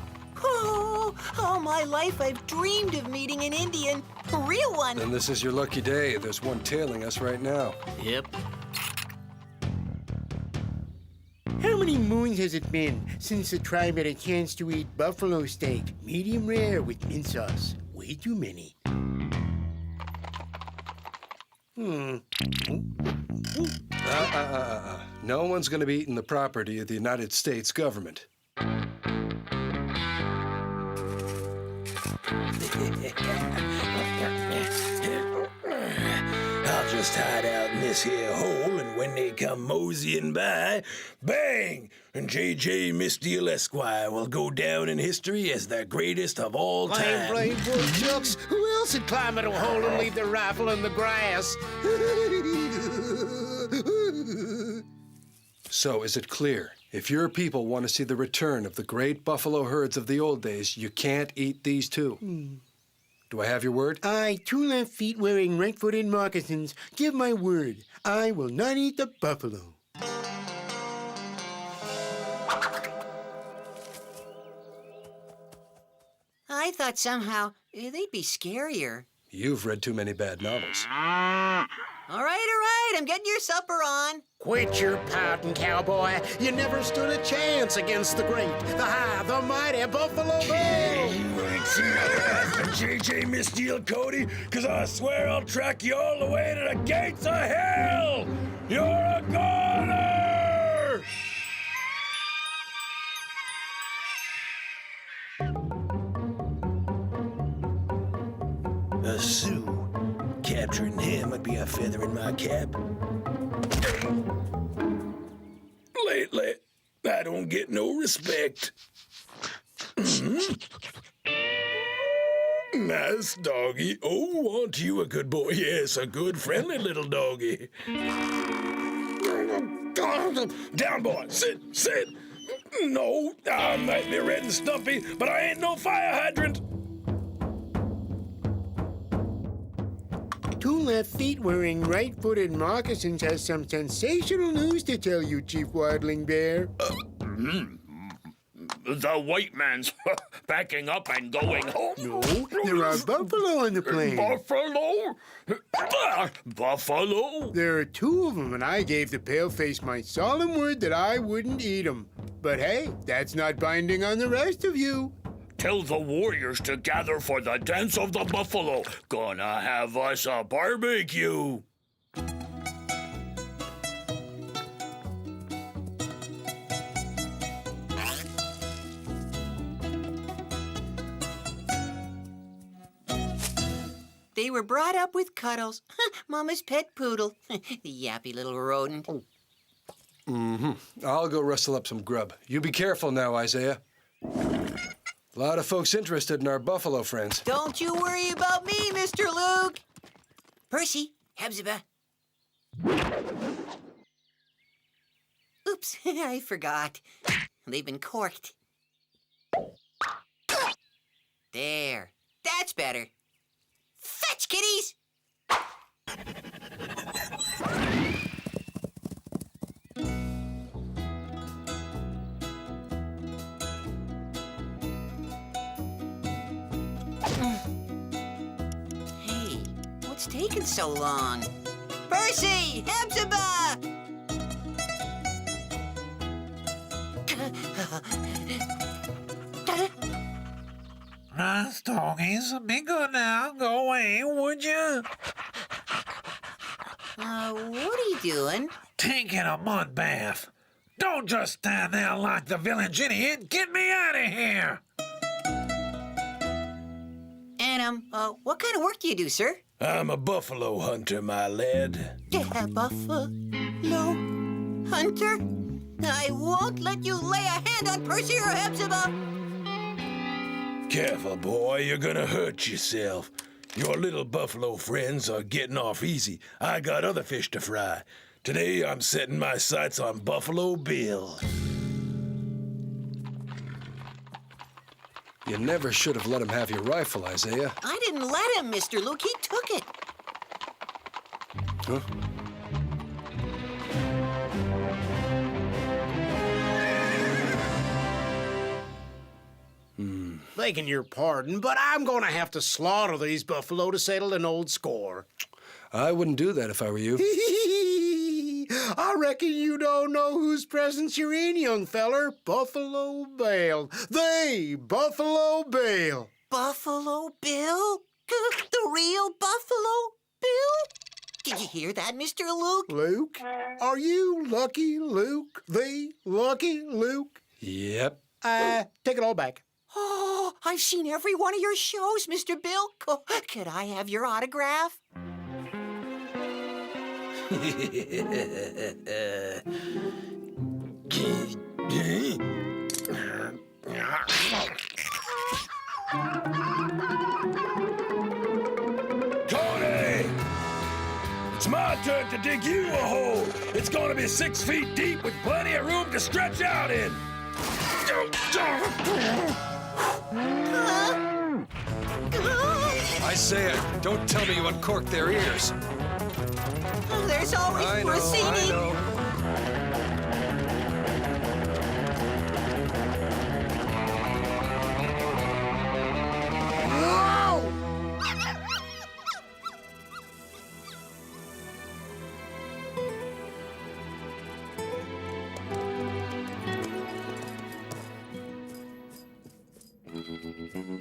Oh, all my life I've dreamed of meeting an Indian. A real one. And this is your lucky day. There's one tailing us right now. Yep. How many moons has it been since the tribe had a chance to eat buffalo steak, medium rare with mint sauce? Way too many. No one's gonna be eating the property of the United States government. I'll just hide out in this here hole, and when they come moseying by, bang! And J.J. Misdeal Esquire will go down in history as the greatest of all time. Blame woodchucks. Who else would climb into a hole and leave their rifle in the grass? So, is it clear? If your people want to see the return of the great buffalo herds of the old days, you can't eat these two. Do I have your word? I, 2 left feet wearing right-footed moccasins, give my word. I will not eat the buffalo. I thought somehow they'd be scarier. You've read too many bad novels. All right, I'm getting your supper on. Quit your pouting, cowboy. You never stood a chance against the great, the high, the mighty Buffalo Bill. You ain't seen the last of J.J. Misdeal, Cody, because I swear I'll track you all the way to the gates of hell. You're a goner! A Sioux. Capturing him would be a feather in my cap. Lately, I don't get no respect. Nice doggy. Oh, aren't you a good boy? Yes, a good, friendly little doggy. Down, boy. Sit. No, I might be red and stumpy, but I ain't no fire hydrant. 2 left feet wearing right-footed moccasins has some sensational news to tell you, Chief Waddling Bear. The white man's backing up and going home. No, there are buffalo on the plain. Buffalo? Buffalo? There are 2 of them, and I gave the paleface my solemn word that I wouldn't eat them. But hey, that's not binding on the rest of you. Tell the warriors to gather for the dance of the buffalo. Gonna have us a barbecue. They were brought up with Cuddles, Mama's pet poodle. The yappy little rodent. Mm-hmm. I'll go rustle up some grub. You be careful now, Isaiah. A lot of folks interested in our buffalo friends. Don't you worry about me, Mr. Luke. Percy, Hepzibah. Oops, I forgot. They've been corked. There. That's better. Fetch, kitties! Hey, what's taking so long? Percy! Hepzibah! Nice doggies, be good now. Go away, would you? What are you doing? Taking a mud bath. Don't just stand there like the village idiot. Get me out of here. And, what kind of work do you do, sir? I'm a buffalo hunter, my lad. Buffalo hunter? I won't let you lay a hand on Percy or Hepzibah. Careful, boy, you're gonna hurt yourself. Your little buffalo friends are getting off easy. I got other fish to fry. Today, I'm setting my sights on Buffalo Bill. You never should have let him have your rifle, Isaiah. I didn't let him, Mr. Luke. He took it. Huh? Begging your pardon, but I'm gonna have to slaughter these buffalo to settle an old score. I wouldn't do that if I were you. I reckon you don't know whose presence you're in, young feller. Buffalo Bill. The Buffalo Bill. Buffalo Bill? The real Buffalo Bill? Did you hear that, Mr. Luke? Luke? Are you Lucky Luke? The Lucky Luke? Yep. Take it all back. Oh, I've seen every one of your shows, Mr. Bill. Could I have your autograph? Tony! It's my turn to dig you a hole. It's gonna be 6 feet deep with plenty of room to stretch out in. Isaiah, don't tell me you uncorked their ears. There's always Rossini.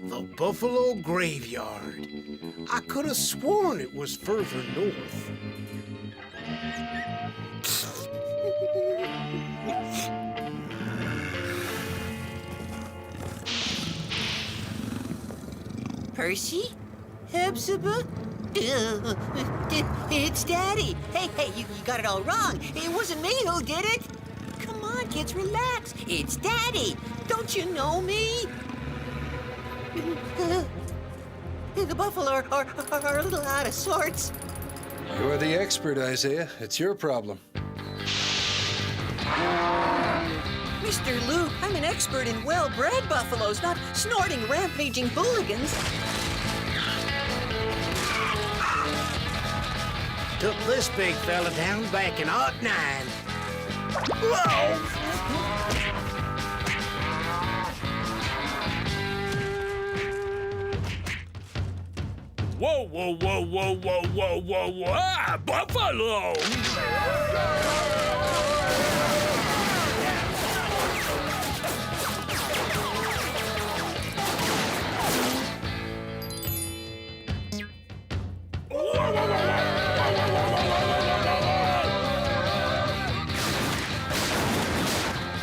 The Buffalo Graveyard. I could have sworn it was further north. Percy? Hepzibah? It's Daddy. Hey, you got it all wrong. It wasn't me who did it. Come on, kids, relax. It's Daddy. Don't you know me? The buffalo are a little out of sorts. You're the expert, Isaiah. It's your problem. Mr. Luke, I'm an expert in well-bred buffaloes, not snorting, rampaging hooligans. Took this big fella down back in '09. Whoa! Whoa, whoa, whoa, whoa, whoa, whoa, whoa, whoa. Ah, buffalo!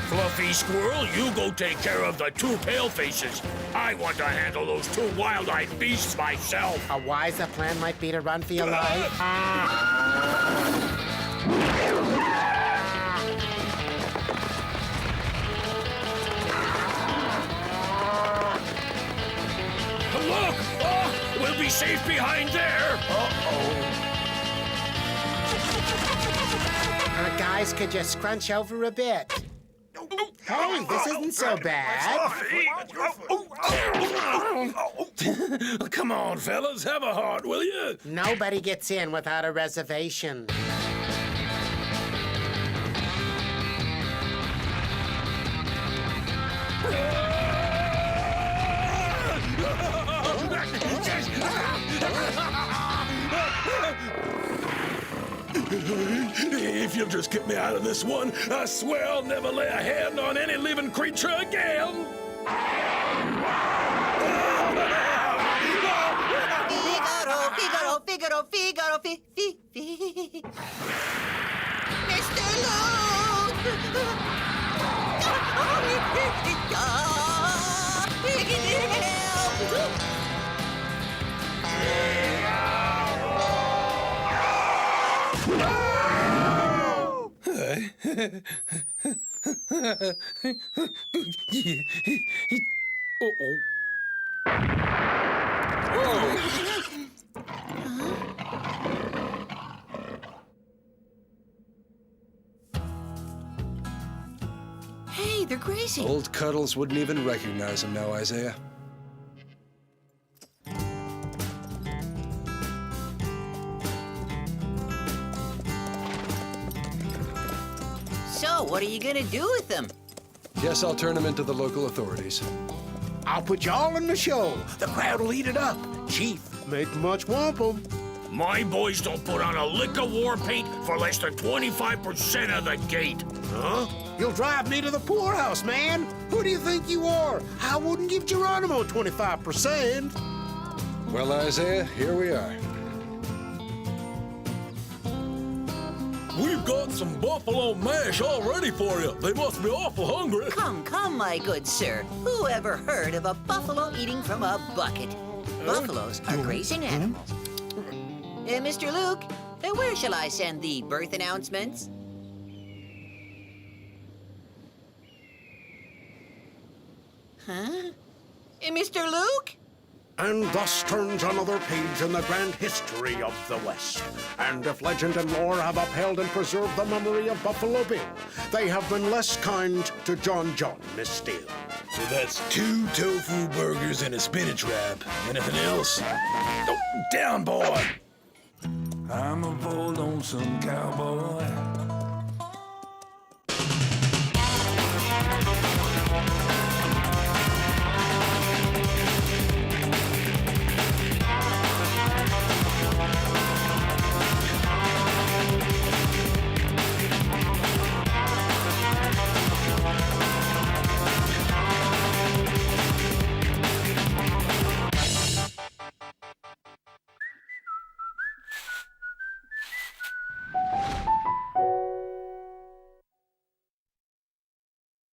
Fluffy Squirrel, you go take care of the two palefaces. I want to handle those two wild-eyed beasts myself. A wiser plan might be to run for your life. Look! Oh, we'll be safe behind there. Guys, could you scrunch over a bit? Hey, this isn't so bad. Come on, fellas, have a heart, will you? Nobody gets in without a reservation. If you'll just get me out of this one, I swear I'll never lay a hand on any living creature again. Figaro, Figaro, Figaro, Figaro, Mr. Luke! Uh-oh. Hey, they're grazing. Old Cuddles wouldn't even recognize him now, Isaiah. So, what are you gonna do with them? Guess I'll turn him into the local authorities. I'll put you all in the show. The crowd will eat it up. Chief, make much wampum. My boys don't put on a lick of war paint for less than 25% of the gate. Huh? You'll drive me to the poorhouse, man. Who do you think you are? I wouldn't give Geronimo 25%. Well, Isaiah, here we are. We've got some buffalo mash all ready for you. They must be awful hungry. Come, come, my good sir. Who ever heard of a buffalo eating from a bucket? Buffaloes are grazing animals. Mr. Luke, where shall I send the birth announcements? Huh? Mr. Luke? And thus turns another page in the grand history of the West. And if legend and lore have upheld and preserved the memory of Buffalo Bill, they have been less kind to John Miss Steele. So that's 2 tofu burgers and a spinach wrap. Anything else? Oh, down, boy! I'm a bold, lonesome cowboy.